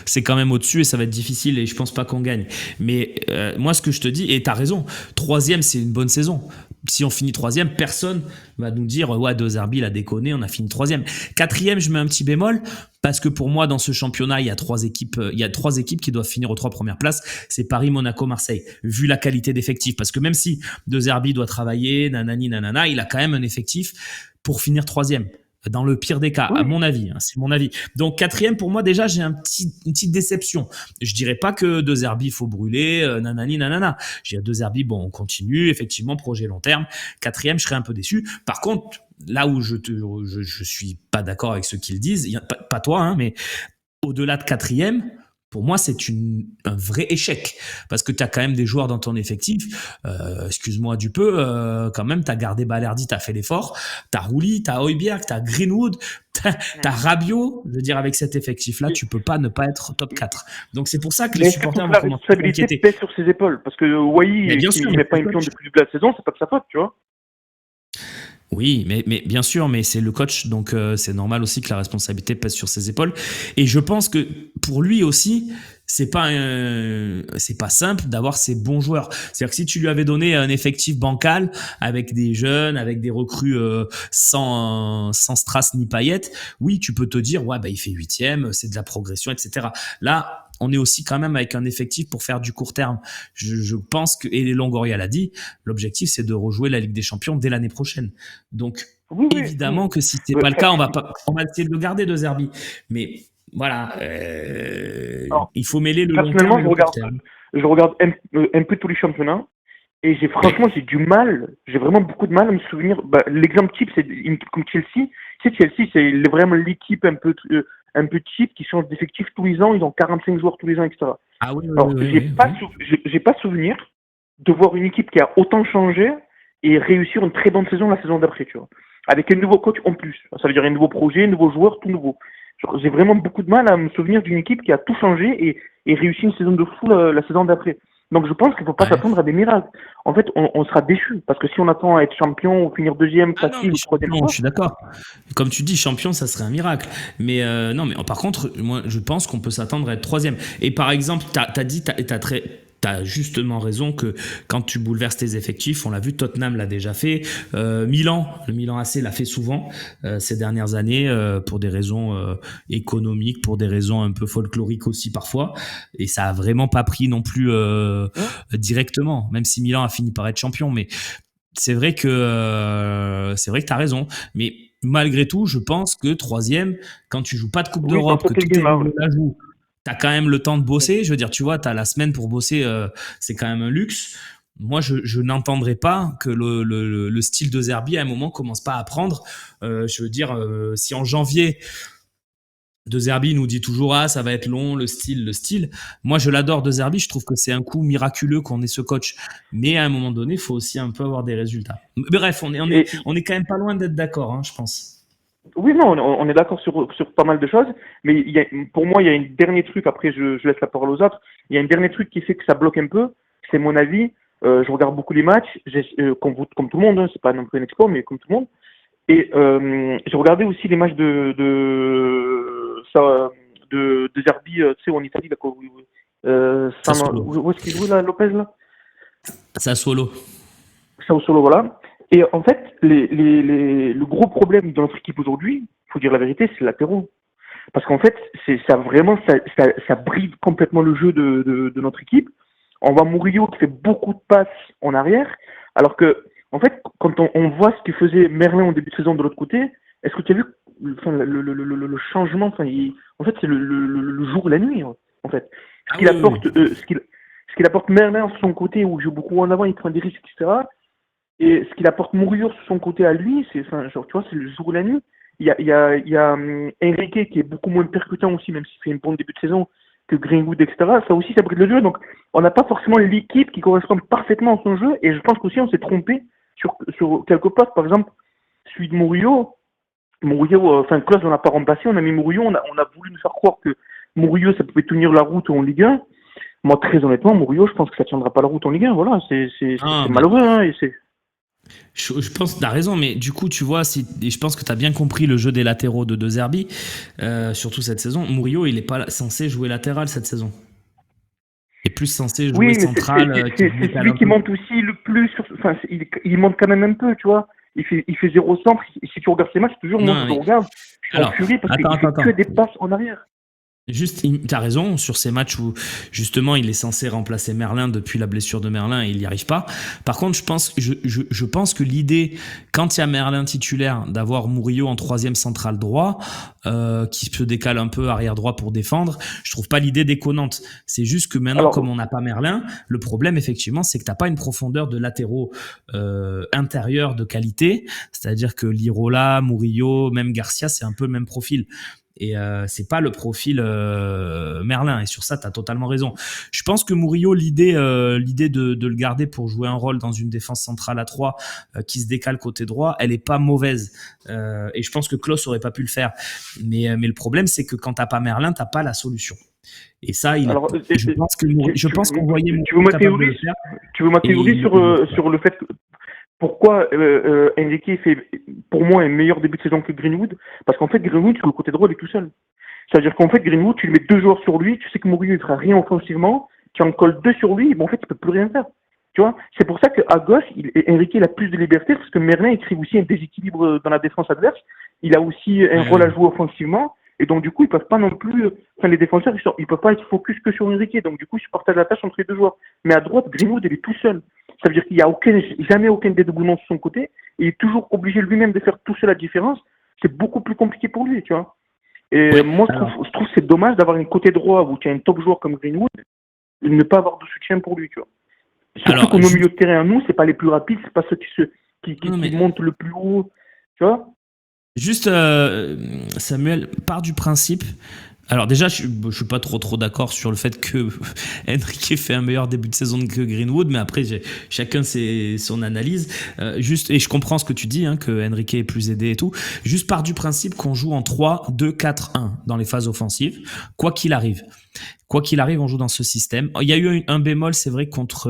c'est quand même au-dessus et ça va être difficile et je pense pas qu'on gagne. Mais moi ce que je te dis, et t'as raison, 3e c'est une bonne saison. Si on finit 3e, personne va nous dire ouais De Zerbi il a déconné, on a fini 3e. 4e, je mets un petit bémol parce que pour moi dans ce championnat il y a 3 équipes qui doivent finir aux 3 premières places. C'est Paris, Monaco, Marseille. Vu la qualité d'effectif, parce que même si De Zerbi doit travailler, nanani nanana, il a quand même un effectif pour finir 3e. Dans le pire des cas, à mon avis, hein, c'est mon avis. Donc 4e, pour moi déjà, j'ai une petite déception. Je dirais pas que De Zerbi il faut brûler, nanani nanana. J'ai De Zerbi, bon, on continue, effectivement, projet long terme. 4e, je serais un peu déçu. Par contre, là où je suis pas d'accord avec ceux qui le disent, pas toi, hein, mais au-delà de 4e, pour moi, c'est un vrai échec. Parce que tu as quand même des joueurs dans ton effectif. Excuse-moi du peu, quand même, tu as gardé Balerdi, tu as fait l'effort. Tu as Rouli, tu as Højbjerg, tu as Greenwood, tu as Rabiot. Je veux dire, avec cet effectif-là, tu peux pas ne pas être top 4. Donc, c'est pour ça que les supporters vont commencer à s'inquiéter. La responsabilité pèse sur ses épaules. Parce que Wai, s'il ne met pas une pion depuis le début de la saison, c'est pas de sa faute, tu vois. Oui, mais bien sûr, mais c'est le coach, donc c'est normal aussi que la responsabilité pèse sur ses épaules. Et je pense que pour lui aussi, c'est pas simple d'avoir ces bons joueurs. C'est-à-dire que si tu lui avais donné un effectif bancal avec des jeunes, avec des recrues sans strass ni paillettes, oui, tu peux te dire ouais il fait 8e, c'est de la progression, etc. Là, on est aussi quand même avec un effectif pour faire du court terme. Je pense que, et Longoria l'a dit, l'objectif c'est de rejouer la Ligue des Champions dès l'année prochaine. Donc évidemment que si c'est pas le cas, on va essayer de le garder De Zerbi. Mais voilà, il faut mêler le long terme et le court terme. Je regarde un peu tous les championnats et j'ai vraiment beaucoup de mal à me souvenir. L'exemple type, c'est une équipe comme Chelsea. Chelsea, c'est vraiment l'équipe un peu cheap qui change d'effectif tous les ans. Ils ont 45 joueurs tous les ans, etc. Ah oui, alors, j'ai pas souvenir de voir une équipe qui a autant changé et réussir une très bonne saison la saison d'après, tu vois. Avec un nouveau coach en plus. Ça veut dire un nouveau projet, un nouveau joueur, tout nouveau. J'ai vraiment beaucoup de mal à me souvenir d'une équipe qui a tout changé et réussi une saison de fou la saison d'après. Donc je pense qu'il ne faut pas Ouais. s'attendre à des miracles. En fait, on sera déçus. Parce que si on attend à être champion ou finir deuxième Ah non, facile mais ou troisième champion, je choix, suis d'accord. Comme tu dis, champion, ça serait un miracle. Mais non, mais par contre, moi, je pense qu'on peut s'attendre à être troisième. Et par exemple, t'as justement raison que quand tu bouleverses tes effectifs, on l'a vu, Tottenham l'a déjà fait, le Milan AC l'a fait souvent ces dernières années pour des raisons économiques, pour des raisons un peu folkloriques aussi parfois. Et ça a vraiment pas pris non plus hein. directement, même si Milan a fini par être champion. Mais c'est vrai que t'as raison, mais malgré tout, je pense que troisième, quand tu joues pas de Coupe Oui, dans d'Europe, que cette tous tes ligue-là, ouais. rivaux la jouent, t'as quand même le temps de bosser. Je veux dire, tu vois, t'as la semaine pour bosser, c'est quand même un luxe. Moi, je n'entendrai pas que le style de Zerbi à un moment commence pas à prendre. Je veux dire, si en janvier de Zerbi nous dit toujours ah ça va être long le style. Moi je l'adore de Zerbi, je trouve que c'est un coup miraculeux qu'on ait ce coach. Mais à un moment donné, il faut aussi un peu avoir des résultats. Bref, Et, on est quand même pas loin d'être d'accord, hein, je pense. oui, non, on est d'accord sur pas mal de choses. Mais pour moi, il y a un dernier truc. Après, je laisse la parole aux autres. Il y a un dernier truc qui fait que ça bloque un peu. C'est mon avis. Je regarde beaucoup les matchs, comme tout le monde. Hein, c'est pas non plus un exploit, mais comme tout le monde. Et j'ai regardé aussi les matchs de Zerbi, tu sais, en Italie, là, Sassuolo. où est-ce qu'il joue là, Lopez là? Sassuolo. Sao Solo, voilà. Et en fait, le gros problème de notre équipe aujourd'hui, faut dire la vérité, c'est les latéraux. Parce qu'en fait, ça bride complètement le jeu de notre équipe. On voit Murillo qui fait beaucoup de passes en arrière, alors que, en fait, quand on voit ce que faisait Merlin au début de saison de l'autre côté, est-ce que tu as vu enfin, le changement enfin, en fait, c'est le jour et la nuit, en fait. Ce Ah qu'il oui, oui, apporte, oui. ce qu'il apporte Merlin sur son côté, où il joue beaucoup en avant, il prend des risques, etc. Et ce qu'il apporte Murillo sur son côté à lui, c'est, enfin, genre, tu vois, c'est le jour et la nuit. Il y a Enrique qui est beaucoup moins percutant aussi, même s'il fait un bon début de saison que Greenwood, etc. Ça aussi, ça bride le jeu. Donc, on n'a pas forcément l'équipe qui correspond parfaitement à son jeu. Et je pense qu'aussi, on s'est trompé sur quelques postes. Par exemple, celui de Murillo. Murillo, enfin, Klose, on n'a pas remplacé. On a mis Murillo. On a voulu nous faire croire que Murillo, ça pouvait tenir la route en Ligue 1. Moi, très honnêtement, Murillo, je pense que ça tiendra pas la route en Ligue 1. Voilà, Ah, c'est mais malheureux. Hein, et c'est je pense que tu as raison, mais du coup, tu vois, et je pense que tu as bien compris le jeu des latéraux de Zerbi, surtout cette saison. Murillo, il n'est pas censé jouer latéral cette saison. Il est plus censé jouer Oui, mais central, qui se c'est décale celui un qui peu. monte aussi le plus. Enfin, il monte quand même un peu, tu vois. Il fait zéro centre. Si tu regardes ses matchs, toujours, moi, Non, je le mais regarde, je suis en alors, furie parce attends, qu'il attends, fait que attends. des passes en arrière. Juste, t'as raison, sur ces matchs où justement il est censé remplacer Merlin depuis la blessure de Merlin et il n'y arrive pas. Par contre, je pense que l'idée, quand il y a Merlin titulaire, d'avoir Murillo en troisième central droit, qui se décale un peu arrière droit pour défendre, je trouve pas l'idée déconnante. C'est juste que maintenant, comme Alors, on n'a pas Merlin, le problème effectivement, c'est que t'as pas une profondeur de latéraux intérieurs de qualité. C'est-à-dire que Lirola, Murillo, même Garcia, c'est un peu le même profil. Et c'est pas le profil Merlin. Et sur ça, tu as totalement raison. Je pense que Murillo, l'idée de le garder pour jouer un rôle dans une défense centrale à 3 qui se décale côté droit, elle est pas mauvaise. Et je pense que Klose aurait pas pu le faire. Mais le problème, c'est que quand t'as pas Merlin, t'as pas la solution. Et ça, alors, je pense qu'on voyait tu veux Murillo ma capable de théorie, le faire. tu veux ma Et théorie il le fait pas. sur le fait que pourquoi Enrique fait pour moi un meilleur début de saison que Greenwood? Parce qu'en fait, Greenwood, sur le côté droit, il est tout seul. C'est-à-dire qu'en fait, Greenwood, tu lui mets deux joueurs sur lui, tu sais que Murillo ne fera rien offensivement, tu en colles deux sur lui, bon, en fait, il peut plus rien faire. Tu vois, c'est pour ça qu'à gauche, Enrique il a plus de liberté, parce que Merlin il crée aussi un déséquilibre dans la défense adverse. Il a aussi un rôle à Ouais. jouer offensivement, et donc du coup, ils peuvent pas non plus, enfin les défenseurs, ils peuvent pas être focus que sur Enrique, donc du coup, ils se partagent la tâche entre les deux joueurs. Mais à droite, Greenwood, il est tout seul. Ça veut dire qu'il n'y a jamais aucun dédoublement sur son côté, et il est toujours obligé lui-même de faire tout seul la différence. C'est beaucoup plus compliqué pour lui, tu vois. Et Ouais. moi, Alors, je trouve que c'est dommage d'avoir un côté droit où tu as un top joueur comme Greenwood et de ne pas avoir de soutien pour lui, tu vois. Surtout alors, que nos milieux de terrain à nous, c'est pas les plus rapides, c'est pas ceux non qui mais montent le plus haut, tu vois. juste, Samuel, part du principe. Alors déjà, je suis pas trop d'accord sur le fait que Enrique fait un meilleur début de saison que Greenwood, mais après chacun son analyse. Juste, et je comprends ce que tu dis, hein, que Enrique est plus aidé et tout. Juste part du principe qu'on joue en 3-2-4-1 dans les phases offensives, quoi qu'il arrive. Quoi qu'il arrive, on joue dans ce système. Il y a eu un bémol, c'est vrai, contre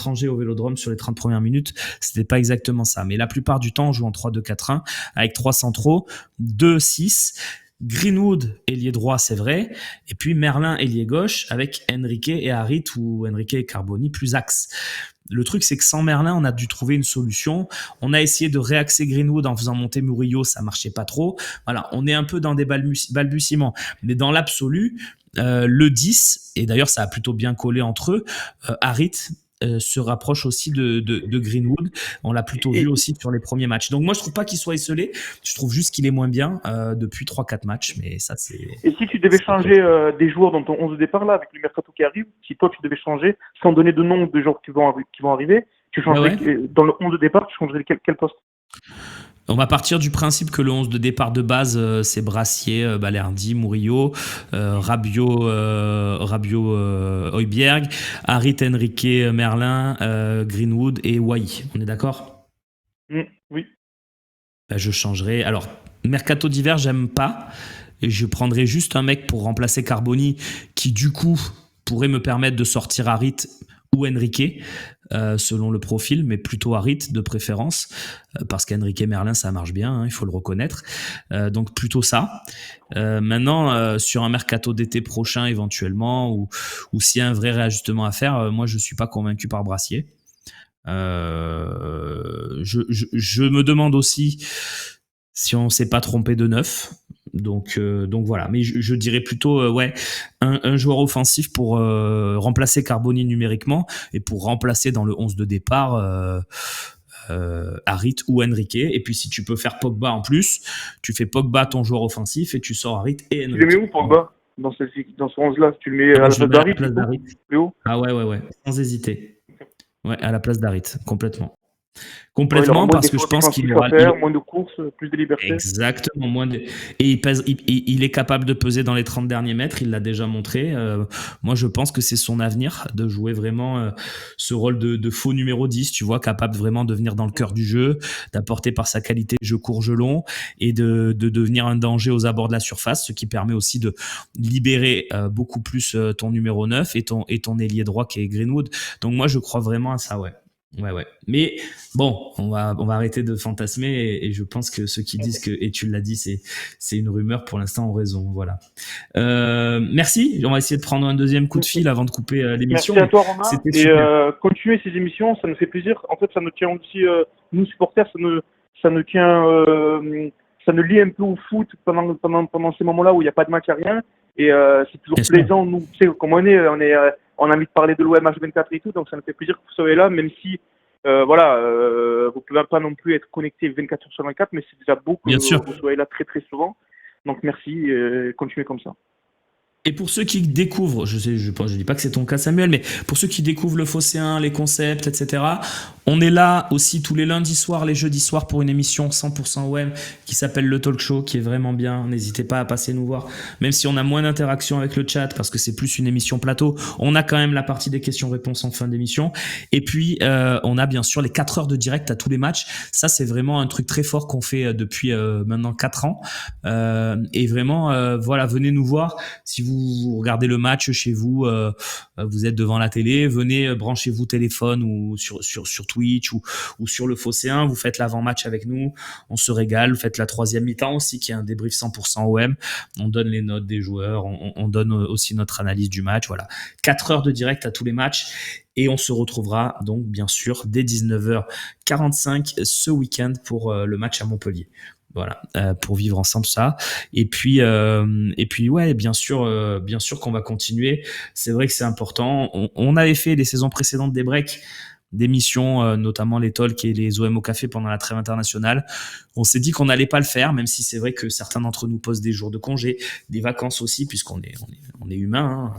Angers au Vélodrome sur les 30 premières minutes, c'était pas exactement ça. Mais la plupart du temps, on joue en 3-2-4-1 avec 3 centraux, 2-6. Greenwood, ailier droit, c'est vrai. Et puis Merlin, ailier gauche, avec Enrique et Harit ou Enrique et Carboni plus axe. Le truc, c'est que sans Merlin, on a dû trouver une solution. On a essayé de réaxer Greenwood en faisant monter Murillo, ça marchait pas trop. Voilà, on est un peu dans des balbutiements. Mais dans l'absolu, le 10, et d'ailleurs ça a plutôt bien collé entre eux, Harit se rapproche aussi de Greenwood. On l'a plutôt vu aussi sur les premiers matchs. Donc moi, je trouve pas qu'il soit esselé. Je trouve juste qu'il est moins bien depuis 3-4 matchs. Mais ça, c'est... Et si tu devais changer des joueurs dans ton 11 de départ, là, avec le mercato qui arrive, si toi, tu devais changer, sans donner de nom de joueurs qui vont arriver, tu changerais, dans le 11 de départ, tu changerais quel poste? On va partir du principe que le 11 de départ de base, c'est Brassier, Balerdi, Murillo, Rabiot, Højbjerg, Harit, Enrique, Merlin, Greenwood et Wai. On est d'accord? Oui. Je changerai. Alors, mercato d'hiver, j'aime pas. Et je prendrai juste un mec pour remplacer Carboni qui, du coup, pourrait me permettre de sortir Harit ou Enrique, selon le profil, mais plutôt Harit de préférence, parce qu'Enrique Merlin, ça marche bien, hein, il faut le reconnaître. Donc plutôt ça. Maintenant, sur un mercato d'été prochain, éventuellement, ou s'il y a un vrai réajustement à faire, moi, je suis pas convaincu par Brassier. Je me demande aussi si on s'est pas trompé de neuf. Donc voilà. Mais je dirais plutôt un joueur offensif pour remplacer Carboni numériquement et pour remplacer dans le 11 de départ Harit ou Enrique. Et puis si tu peux faire Pogba en plus, tu fais Pogba ton joueur offensif et tu sors Harit et Enrique. Tu le mets où Pogba dans ce 11-là? Tu le mets à la place d'Harit plus haut? Ah ouais, sans hésiter. Ouais, à la place d'Harit, complètement. Parce que je pense qu'il aura moins de courses, plus de liberté. Exactement, et il est capable de peser dans les 30 derniers mètres, il l'a déjà montré. Moi, je pense que c'est son avenir de jouer vraiment ce rôle de faux numéro 10, tu vois, capable vraiment de venir dans le cœur du jeu, d'apporter par sa qualité jeu court, jeu long et de devenir un danger aux abords de la surface, ce qui permet aussi de libérer beaucoup plus ton numéro 9 et ton ailier droit qui est Greenwood. Donc moi, je crois vraiment à ça, ouais. Mais bon, on va arrêter de fantasmer et je pense que ceux qui disent que, et tu l'as dit, c'est une rumeur, pour l'instant ont raison. Voilà. Merci. On va essayer de prendre un deuxième coup de fil avant de couper l'émission. Merci à toi, Romain. Et continuer ces émissions, ça nous fait plaisir. En fait, ça nous tient aussi, nous supporters, ça nous tient, ça nous lie un peu au foot pendant ces moments-là où il n'y a pas de match à rien. Et c'est toujours plaisant. Nous, tu sais, comme on a envie de parler de l'OM H24 et tout, donc ça nous fait plaisir que vous soyez là, même si vous pouvez pas non plus être connecté 24 heures sur 24, mais c'est déjà beau que vous soyez là très très souvent. Donc merci, continuez comme ça. Et pour ceux qui découvrent, je dis pas que c'est ton cas Samuel, mais pour ceux qui découvrent le Phocéen, les concepts, etc., on est là aussi tous les lundis soirs, les jeudis soirs pour une émission 100% OM qui s'appelle Le Talk Show, qui est vraiment bien. N'hésitez pas à passer nous voir, même si on a moins d'interaction avec le chat parce que c'est plus une émission plateau. On a quand même la partie des questions-réponses en fin d'émission. Et puis on a bien sûr les 4 heures de direct à tous les matchs. Ça c'est vraiment un truc très fort qu'on fait depuis maintenant 4 ans. Et vraiment, voilà, venez nous voir si vous regardez le match chez vous, vous êtes devant la télé, venez, branchez-vous téléphone ou sur Twitch ou sur le Phocéen, vous faites l'avant-match avec nous, on se régale, vous faites la troisième mi-temps aussi qui est un débrief 100% OM, on donne les notes des joueurs, on donne aussi notre analyse du match, voilà. 4 heures de direct à tous les matchs et on se retrouvera donc bien sûr dès 19h45 ce week-end pour le match à Montpellier. Voilà, pour vivre ensemble ça. Et puis ouais, bien sûr qu'on va continuer. C'est vrai que c'est important. On avait fait les saisons précédentes des breaks, d'émissions, notamment les talks et les OM au café pendant la trêve internationale. On s'est dit qu'on n'allait pas le faire, même si c'est vrai que certains d'entre nous posent des jours de congé, des vacances aussi, puisqu'on est humain.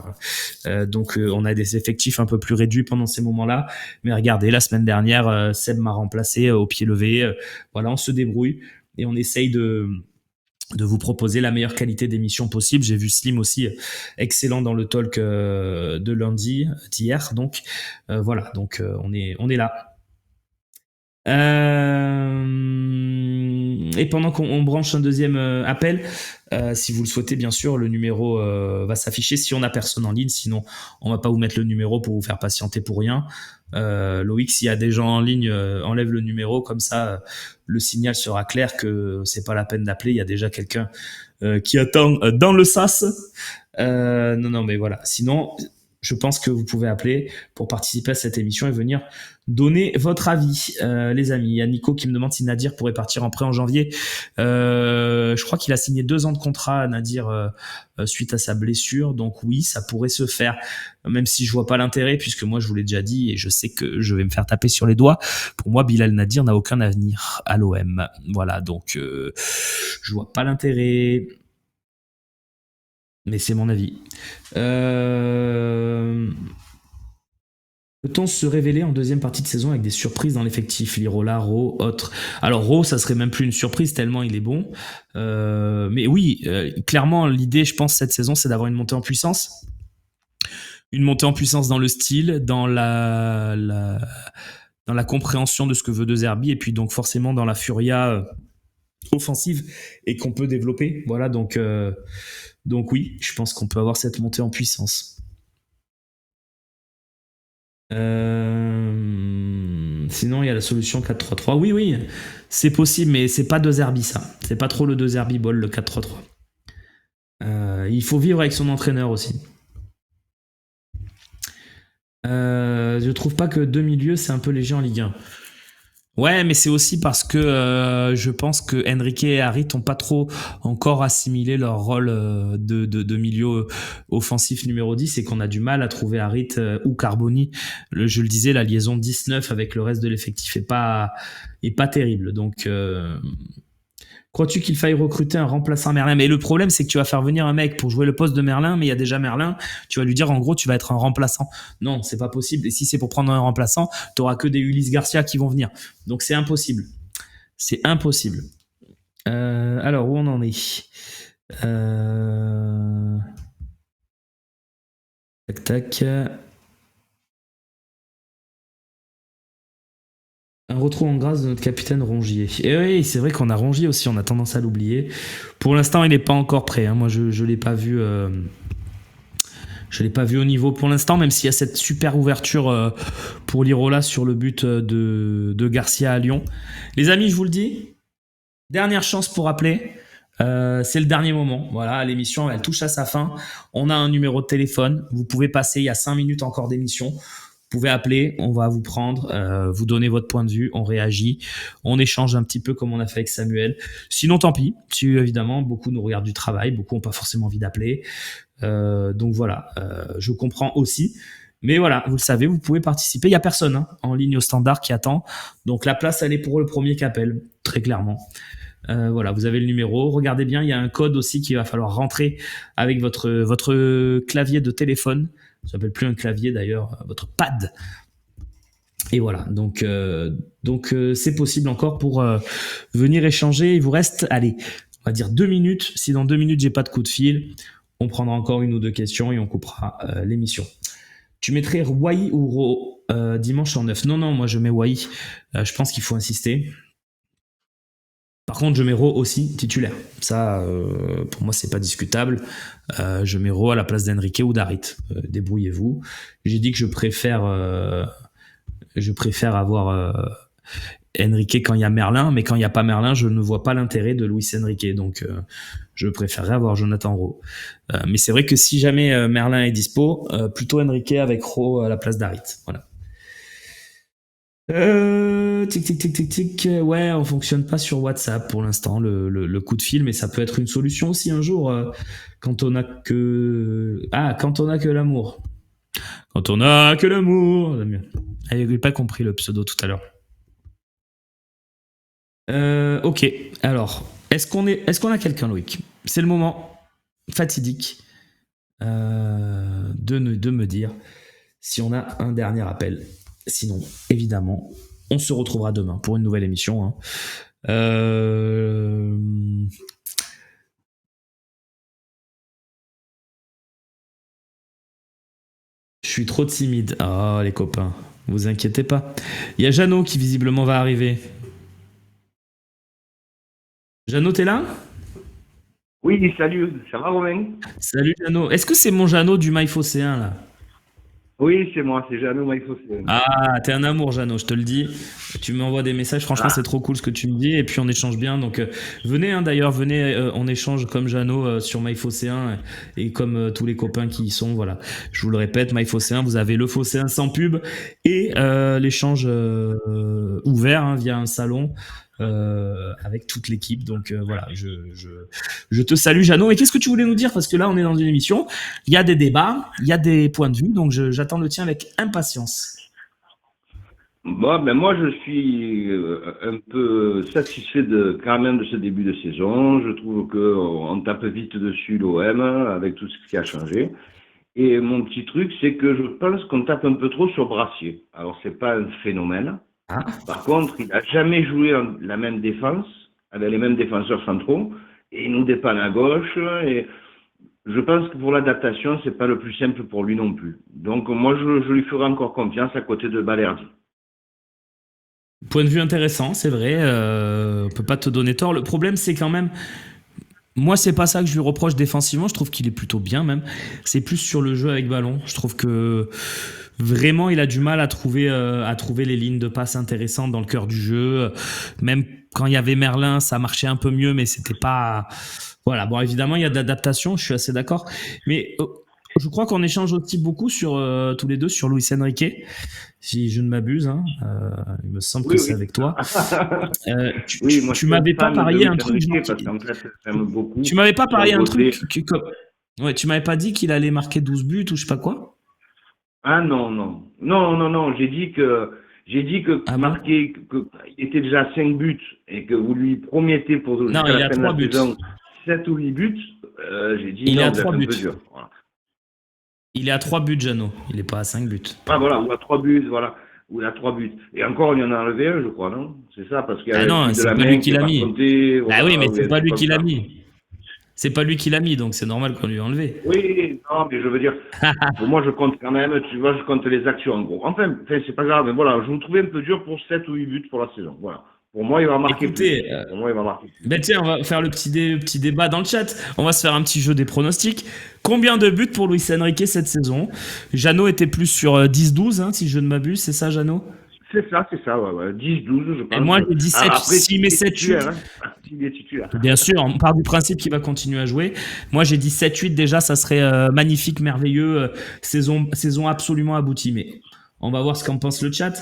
Hein. Donc on a des effectifs un peu plus réduits pendant ces moments-là. Mais regardez, la semaine dernière, Seb m'a remplacé au pied levé. Voilà, on se débrouille. Et on essaye de vous proposer la meilleure qualité d'émission possible. J'ai vu Slim aussi excellent dans le talk de lundi, d'hier. Donc voilà, donc on est là. Et pendant qu'on branche un deuxième appel, si vous le souhaitez, bien sûr, le numéro va s'afficher si on n'a personne en ligne. Sinon, on va pas vous mettre le numéro pour vous faire patienter pour rien. Loïc, s'il y a des gens en ligne, enlève le numéro, comme ça, le signal sera clair que c'est pas la peine d'appeler. Il y a déjà quelqu'un qui attend dans le sas. Non, mais voilà. Sinon, je pense que vous pouvez appeler pour participer à cette émission et venir donner votre avis, les amis. Il y a Nico qui me demande si Nadir pourrait partir en prêt en janvier. Je crois qu'il a signé 2 ans de contrat, Nadir, suite à sa blessure. Donc oui, ça pourrait se faire, même si je vois pas l'intérêt, puisque moi, je vous l'ai déjà dit et je sais que je vais me faire taper sur les doigts. Pour moi, Bilal Nadir n'a aucun avenir à l'OM. Voilà, donc je vois pas l'intérêt. Mais c'est mon avis. Peut-on se révéler en deuxième partie de saison avec des surprises dans l'effectif? Lirola, Ro, autre. Alors Ro, ça serait même plus une surprise tellement il est bon. Mais oui, clairement, l'idée, je pense, cette saison, c'est d'avoir une montée en puissance. Une montée en puissance dans le style, dans la compréhension de ce que veut De Zerbi, et puis donc forcément dans la furia offensive et qu'on peut développer. Voilà, donc oui, je pense qu'on peut avoir cette montée en puissance. Sinon, il y a la solution 4-3-3. Oui, c'est possible, mais c'est pas De Zerbi, ça. C'est pas trop le De Zerbi ball, le 4-3-3. Il faut vivre avec son entraîneur aussi. Je trouve pas que 2 milieux, c'est un peu léger en Ligue 1. Ouais, mais c'est aussi parce que je pense que Enrique et Harit n'ont pas trop encore assimilé leur rôle de milieu offensif numéro 10 et qu'on a du mal à trouver Harit ou Carboni. Je le disais, la liaison 19 avec le reste de l'effectif est pas terrible. Donc, crois-tu qu'il faille recruter un remplaçant Merlin? Mais le problème, c'est que tu vas faire venir un mec pour jouer le poste de Merlin, mais il y a déjà Merlin. Tu vas lui dire, en gros, tu vas être un remplaçant. Non, c'est pas possible. Et si c'est pour prendre un remplaçant, tu n'auras que des Ulysse Garcia qui vont venir. Donc, c'est impossible. C'est impossible. Alors, où on en est? Tac. Un retour en grâce de notre capitaine Rongier. Et oui, c'est vrai qu'on a Rongier aussi, on a tendance à l'oublier. Pour l'instant, il n'est pas encore prêt. Moi, je ne l'ai pas vu. Je l'ai pas vu au niveau pour l'instant, même s'il y a cette super ouverture pour Lirola sur le but de Garcia à Lyon. Les amis, je vous le dis, dernière chance pour appeler. C'est le dernier moment. Voilà, l'émission, elle touche à sa fin. On a un numéro de téléphone. Vous pouvez passer, il y a 5 minutes encore d'émission. Vous pouvez appeler, on va vous prendre, vous donner votre point de vue, on réagit, on échange un petit peu comme on a fait avec Samuel. Sinon, tant pis. Si évidemment, beaucoup nous regardent du travail, beaucoup n'ont pas forcément envie d'appeler. Donc voilà, je comprends aussi. Mais voilà, vous le savez, vous pouvez participer. Il n'y a personne en ligne au standard qui attend. Donc la place, elle est pour le premier qui appelle, très clairement. Voilà, vous avez le numéro. Regardez bien, il y a un code aussi qu'il va falloir rentrer avec votre clavier de téléphone. Ça s'appelle plus un clavier d'ailleurs, votre pad. Et voilà, donc c'est possible encore pour venir échanger. Il vous reste, allez, on va dire 2 minutes. Si dans 2 minutes j'ai pas de coup de fil, on prendra encore 1 ou 2 questions et on coupera l'émission. Tu mettrais Wai ou Ro dimanche en 9? Non, moi je mets Wai. Je pense qu'il faut insister. Par contre, je mets Ro aussi titulaire. Ça, pour moi, c'est pas discutable. Je mets Ro à la place d'Enrique ou d'Harit. Débrouillez-vous. J'ai dit que je préfère avoir Enrique quand il y a Merlin, mais quand il n'y a pas Merlin, je ne vois pas l'intérêt de Luis Enrique. Donc, je préférerais avoir Jonathan Ro. Mais c'est vrai que si jamais Merlin est dispo, plutôt Enrique avec Ro à la place d'Harit. Voilà. Tic. Ouais, on fonctionne pas sur WhatsApp pour l'instant, le coup de fil, mais ça peut être une solution aussi un jour quand on a que l'amour. Quand on a que l'amour. J'avais pas compris le pseudo tout à l'heure. Ok, alors, est-ce qu'on a quelqu'un, Loïc? C'est le moment fatidique de me dire si on a un dernier appel. Sinon, évidemment, on se retrouvera demain pour une nouvelle émission. Je suis trop timide. Ah, les copains, vous inquiétez pas. Il y a Jeannot qui visiblement va arriver. Jeannot, t'es là? Oui, salut, ça va Romain? Salut Jeannot. Est-ce que c'est mon Jeannot du Mail Phocéen là? Oui, c'est moi, c'est Jeannot Maïfosséen. Ah, t'es un amour Jeannot, je te le dis. Tu m'envoies des messages, franchement c'est Ah, trop cool ce que tu me dis et puis on échange bien. Donc venez d'ailleurs, venez, on échange comme Jeannot sur Mail Phocéen et comme tous les copains qui y sont. Voilà, je vous le répète, Mail Phocéen, vous avez le Phocéen sans pub et l'échange ouvert via un salon. Avec toute l'équipe. Donc voilà, je te salue Jeannot. Et qu'est-ce que tu voulais nous dire? Parce que là, on est dans une émission, il y a des débats, il y a des points de vue, donc j'attends le tien avec impatience. bon, ben moi je suis un peu satisfait quand même de ce début de saison. Je trouve que on tape vite dessus l'OM avec tout ce qui a changé. Et mon petit truc, c'est que je pense qu'on tape un peu trop sur Brassier. Alors c'est pas un phénomène. Ah, Par contre, il n'a jamais joué la même défense avec les mêmes défenseurs centraux et il nous dépanne à gauche. Et je pense que pour l'adaptation, c'est pas le plus simple pour lui non plus. Donc moi, je lui ferai encore confiance à côté de Balerdi. point de vue intéressant, c'est vrai. On peut pas te donner tort. Le problème, c'est quand même, moi, c'est pas ça que je lui reproche défensivement. Je trouve qu'il est plutôt bien même. C'est plus sur le jeu avec ballon. Je trouve que vraiment, il a du mal à trouver les lignes de passe intéressantes dans le cœur du jeu. Même quand il y avait Merlin, ça marchait un peu mieux, mais c'était pas. Voilà. Bon, évidemment, il y a de l'adaptation. Je suis assez d'accord. Mais je crois qu'on échange aussi beaucoup sur tous les deux sur Luis Enrique, si je ne m'abuse. Il me semble que Oui, c'est oui. avec toi. Tu, Oui, tu, moi je tu suis un m'avais pas fan de parié Luis un truc genre Enrique parce qu'en fait, j'aime beaucoup tu m'avais pas son parié un truc côté. comme ouais, tu m'avais pas dit qu'il allait marquer 12 buts ou je sais pas quoi. Ah non, non. Non, non, non. J'ai dit que Ah bon? marqué, il était déjà à 5 buts et que vous lui promettez pour Non, jusqu'à il est la à fin de 3 la buts. saison 7 ou 8 buts. J'ai dit Il est non, à vous êtes 3 un buts. peu dur. Voilà. Il est à 3 buts, Jeannot. Il est pas à 5 buts. Ah voilà, ou à 3 buts, voilà. Ou à 3 buts. Et encore, il y en a enlevé un, je crois, non? C'est ça, parce qu'il y a Ah le non, but de c'est la pas lui main qui qui n'est l'a pas mis. compté, Bah oui, voilà, mais ou c'est un pas truc lui comme qui l'a ça. mis. C'est pas lui qui l'a mis, donc c'est normal qu'on lui ait enlevé. Oui, non, mais je veux dire, pour moi, je compte quand même, tu vois, je compte les actions en gros. Enfin, c'est pas grave, mais voilà, je vous trouvais un peu dur pour 7 ou 8 buts pour la saison. Voilà. Pour moi, il va marquer plus. Écoutez, Pour moi, il va marquer plus. ben tiens, on va faire le petit débat dans le chat. On va se faire un petit jeu des pronostics. Combien de buts pour Luis Enrique cette saison? Jeannot était plus sur 10-12, si je ne m'abuse. C'est ça, Jeannot? C'est ça, ouais, ouais. 10-12, je Et pense. moi, j'ai dit 7. Après, S'il met s'il est 7-8, titulaire, hein. S'il est titulaire. bien sûr, on part du principe qu'il va continuer à jouer. Moi, j'ai dit 7-8 déjà, ça serait magnifique, merveilleux, saison absolument aboutie. Mais on va voir ce qu'en pense le chat.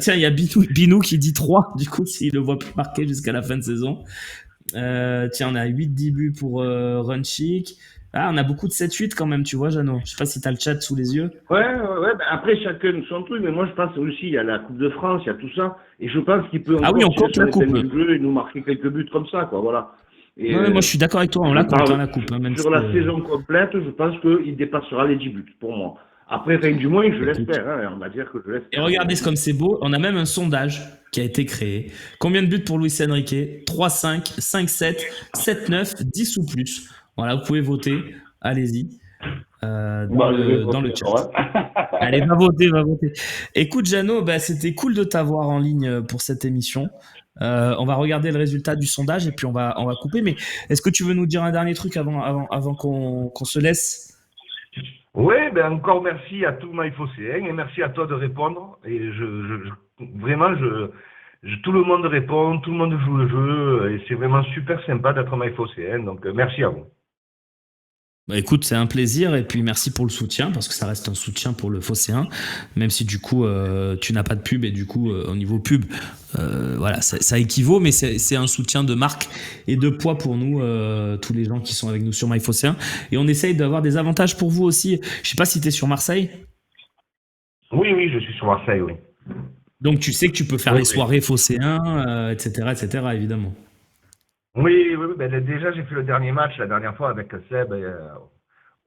Tiens, il y a Binou qui dit 3, du coup, s'il le voit plus marqué jusqu'à la fin de saison. Tiens, on a 8-10 buts pour Runchik. Ah, on a beaucoup de 7-8 quand même, tu vois, Jeannot. Je sais pas si tu as le chat sous les yeux. Ouais, ouais, ouais. Ben après, chacun son truc, mais moi, je pense aussi, il y a la Coupe de France, il y a tout ça. Et je pense qu'il peut Ah oui, encore on tirer compte son la coupe. épingle du jeu et nous marquer quelques buts comme ça, quoi, voilà. Et Ouais, moi, je suis d'accord avec toi, on je la compte, parle la coupe, même si. sur la saison complète, je pense qu'il dépassera les 10 buts, pour moi. Après, fin du mois, je Écoute. l'espère, hein, on va dire que je Et l'espère. regardez comme c'est beau, on a même un sondage qui a été créé. Combien de buts pour Luis Enrique? 3-5, 5-7, 7-9, 10 ou plus. Voilà, vous pouvez voter. Allez-y. Bah, je vais Dans le voter, chat. alors, hein. Allez, va voter, va voter. Écoute, Jeannot, bah, c'était cool de t'avoir en ligne pour cette émission. On va regarder le résultat du sondage et puis on va couper. Mais est-ce que tu veux nous dire un dernier truc avant qu'on se laisse? Oui, ben encore merci à tout Maïfocéen et merci à toi de répondre. Et vraiment, tout le monde répond, tout le monde joue le jeu et c'est vraiment super sympa d'être Maïfocéen. Donc merci à vous. Bah, écoute, c'est un plaisir et puis merci pour le soutien parce que ça reste un soutien pour le Phocéen, même si du coup tu n'as pas de pub et du coup au niveau pub, voilà, ça équivaut, mais c'est un soutien de marque et de poids pour nous, tous les gens qui sont avec nous sur MyPhocéen. Et on essaye d'avoir des avantages pour vous aussi. Je sais pas si tu es sur Marseille, Oui, oui, je suis sur Marseille, oui. donc tu sais que tu peux faire Oui, les oui. soirées Phocéen, etc., évidemment. Oui, oui, oui, ben, déjà j'ai fait le dernier match la dernière fois avec Seb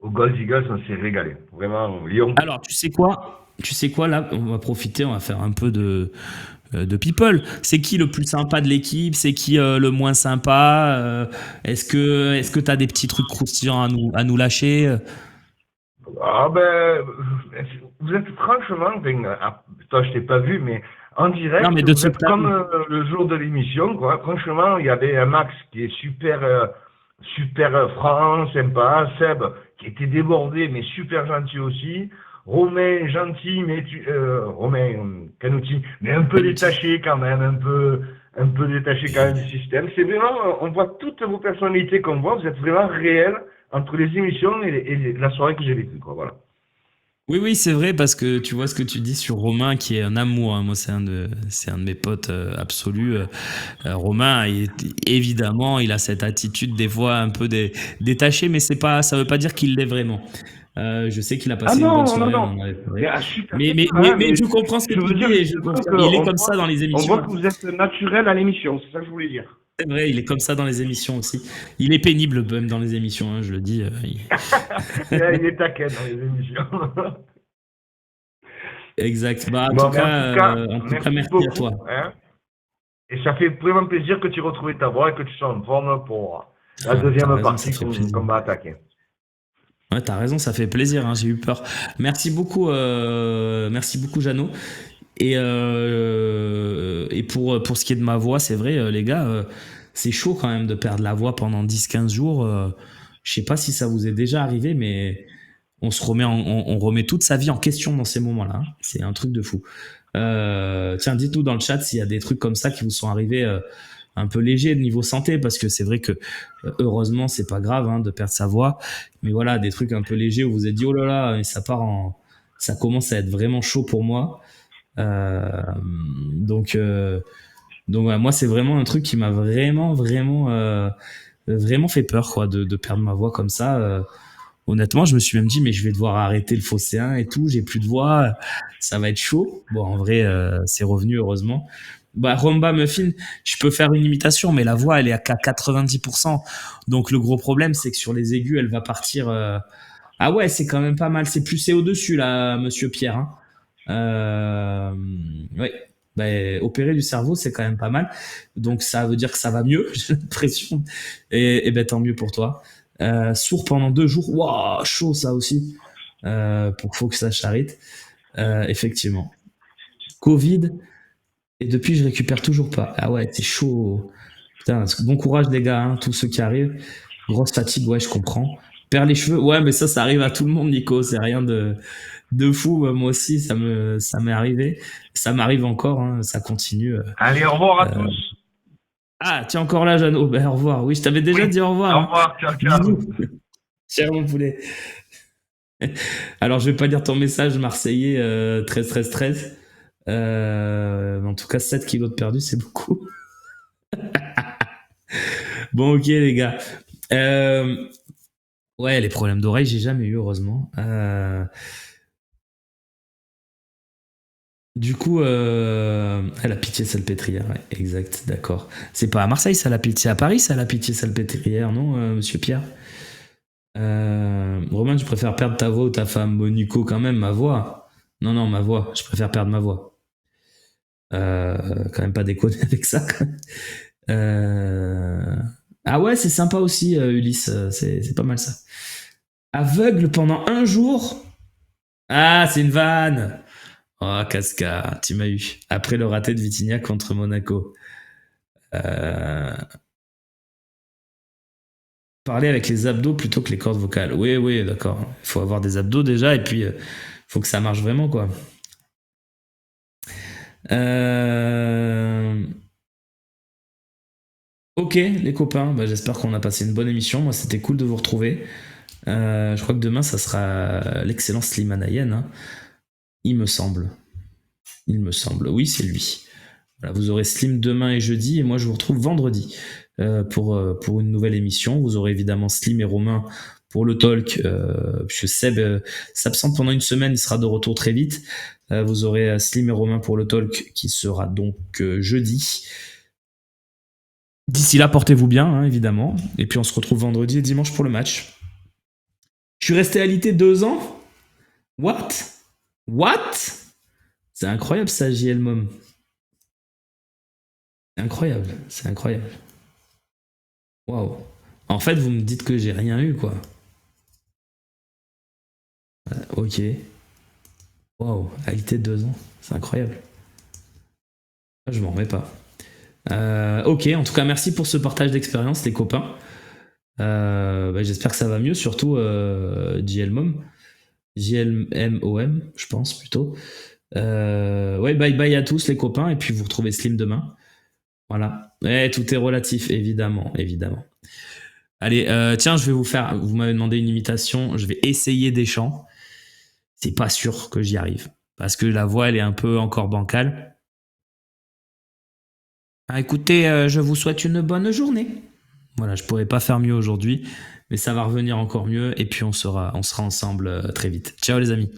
au Gold Eagles, on s'est régalé. Vraiment, Lyon. Alors, tu sais quoi? Tu sais quoi, là, on va profiter, on va faire un peu de people. C'est qui le plus sympa de l'équipe? C'est qui le moins sympa? Est-ce que tu as des petits trucs croustillants à nous lâcher? Ah ben, vous êtes franchement, ben, toi je t'ai pas vu, mais en Non, direct, mais de vous ce que êtes t'as comme vu. le jour de l'émission, quoi. Franchement, il y avait un Max qui est super franc, sympa. Seb qui était débordé, mais super gentil aussi. Romain, gentil, mais Romain Canouti, mais un peu Canouti. détaché quand même, un peu détaché quand même du système. C'est vraiment, on voit toutes vos personnalités qu'on voit. Vous êtes vraiment réels entre les émissions et la soirée que j'ai vécue, quoi. Voilà. Oui, oui, c'est vrai parce que tu vois ce que tu dis sur Romain qui est un amour, hein. Moi, c'est un de mes potes absolus. Romain, évidemment, il a cette attitude des fois un peu détachée, mais c'est pas, ça veut pas dire qu'il l'est vraiment. Je sais qu'il a Ah passé une bonne non, non, soirée, on non. en avait Mais parlé. ah, super Mais, mais, sympa, mais, hein, mais mais je comprends ce que je tu veux dis dire et je justement confirme. Il est qu'on comme ça voit, dans les on émissions, voit hein. que vous êtes naturel à l'émission, c'est ça que je voulais dire. C'est vrai, il est comme ça dans les émissions aussi. Il est pénible même dans les émissions, hein, je le dis. Il est taquin dans les émissions. Exact. Bah, Bon, mais en tout cas, merci merci à beaucoup, toi. hein. Et ça fait vraiment plaisir que tu aies retrouvé ta voix et que tu sois en forme pour la Ah, t'as deuxième raison, ça partie fait qu'on plaisir. va attaquer. Ouais, t'as raison, ça fait plaisir, hein, j'ai eu peur. Merci beaucoup, Jeannot. Et pour ce qui est de ma voix, c'est vrai, les gars, c'est chaud quand même de perdre la voix pendant 10-15 jours. Je sais pas si ça vous est déjà arrivé, mais on remet toute sa vie en question dans ces moments-là, hein. C'est un truc de fou. Tiens, dites-nous dans le chat s'il y a des trucs comme ça qui vous sont arrivés un peu légers de niveau santé, parce que c'est vrai que heureusement, c'est pas grave, hein, de perdre sa voix. Mais voilà, des trucs un peu légers où vous vous êtes dit, oh là là, ça commence à être vraiment chaud pour moi. Euh, donc, euh, donc ouais, moi, c'est vraiment un truc qui m'a vraiment fait peur, quoi, de perdre ma voix comme ça. Honnêtement, je me suis même dit, mais je vais devoir arrêter le Phocéen et tout, j'ai plus de voix, ça va être chaud. Bon, en vrai, c'est revenu, heureusement. Bah, Romba Muffin, je peux faire une imitation, mais la voix, elle est à 90%. Donc, le gros problème, c'est que sur les aigus, elle va partir. Ah ouais, c'est quand même pas mal. C'est plus au-dessus, là, monsieur Pierre, hein. Ouais. Bah, opérer du cerveau, c'est quand même pas mal. Donc, ça veut dire que ça va mieux, j'ai l'impression. Et ben, tant mieux pour toi. Sourd pendant 2 jours. Waouh, chaud ça aussi. Faut que ça charite. Effectivement. Covid. Et depuis, je récupère toujours pas. Ah ouais, c'est chaud. Putain, bon courage les gars, hein, tous ceux qui arrivent. Grosse fatigue, ouais, je comprends. Perd les cheveux, ouais, mais ça arrive à tout le monde, Nico. C'est rien de fou. Moi aussi, ça m'est arrivé. Ça m'arrive encore, hein, ça continue. Allez, au revoir à tous. Ah, tu es encore là, Jeannot. Ben, au revoir. Oui, je t'avais déjà Oui, dit au revoir, au hein. revoir, ciao, ciao. Bisous. Ciao, mon poulet. Alors, je vais pas lire ton message marseillais 13 13 13. En tout cas, 7 kilos de perdu, c'est beaucoup. Bon, ok, les gars. Ouais, les problèmes d'oreille, j'ai jamais eu, heureusement. Du coup, la pitié salpêtrière, ouais, exact, d'accord. C'est pas à Marseille, ça, la pitié. À Paris, ça, la pitié salpêtrière, non, monsieur Pierre? Romain, tu préfères perdre ta voix ou ta femme? Bon, Nico, quand même, ma voix. Non, non, ma voix. Je préfère perdre ma voix. Quand même pas déconner avec ça. Ah ouais, c'est sympa aussi, Ulysse. C'est pas mal ça. Aveugle pendant 1 jour? Ah, c'est une vanne. Oh, Casca, tu m'as eu. Après le raté de Vitinha contre Monaco. Parler avec les abdos plutôt que les cordes vocales. Oui, oui, d'accord. Il faut avoir des abdos déjà et puis il faut que ça marche vraiment, quoi. Ok, les copains, bah, j'espère qu'on a passé une bonne émission. Moi, c'était cool de vous retrouver. Je crois que demain, ça sera l'excellent Slimane Ayen, hein. Il me semble. Il me semble. Oui, c'est lui. Voilà, vous aurez Slim demain et jeudi, et moi, je vous retrouve vendredi pour une nouvelle émission. Vous aurez évidemment Slim et Romain pour le talk, puisque Seb s'absente pendant une semaine, il sera de retour très vite. Vous aurez Slim et Romain pour le talk, qui sera donc jeudi. D'ici là, portez-vous bien, hein, évidemment. Et puis on se retrouve vendredi et dimanche pour le match. Je suis resté alité 2 ans? What? What? C'est incroyable ça, JL Mom. C'est incroyable, c'est incroyable. Waouh. En fait, vous me dites que j'ai rien eu, quoi. Ok. Waouh, alité 2 ans. C'est incroyable. Je m'en remets pas. Ok, en tout cas, merci pour ce partage d'expérience, les copains. J'espère que ça va mieux, surtout JLMOM. JLMOM, je pense plutôt. Ouais, bye bye à tous, les copains, et puis vous retrouvez Slim demain. Voilà. Tout est relatif, évidemment, évidemment. Allez, tiens, vous m'avez demandé une imitation, je vais essayer des chants. C'est pas sûr que j'y arrive, parce que la voix, elle est un peu encore bancale. Écoutez, je vous souhaite une bonne journée. Voilà, je pourrais pas faire mieux aujourd'hui, mais ça va revenir encore mieux, et puis on sera ensemble très vite. Ciao les amis.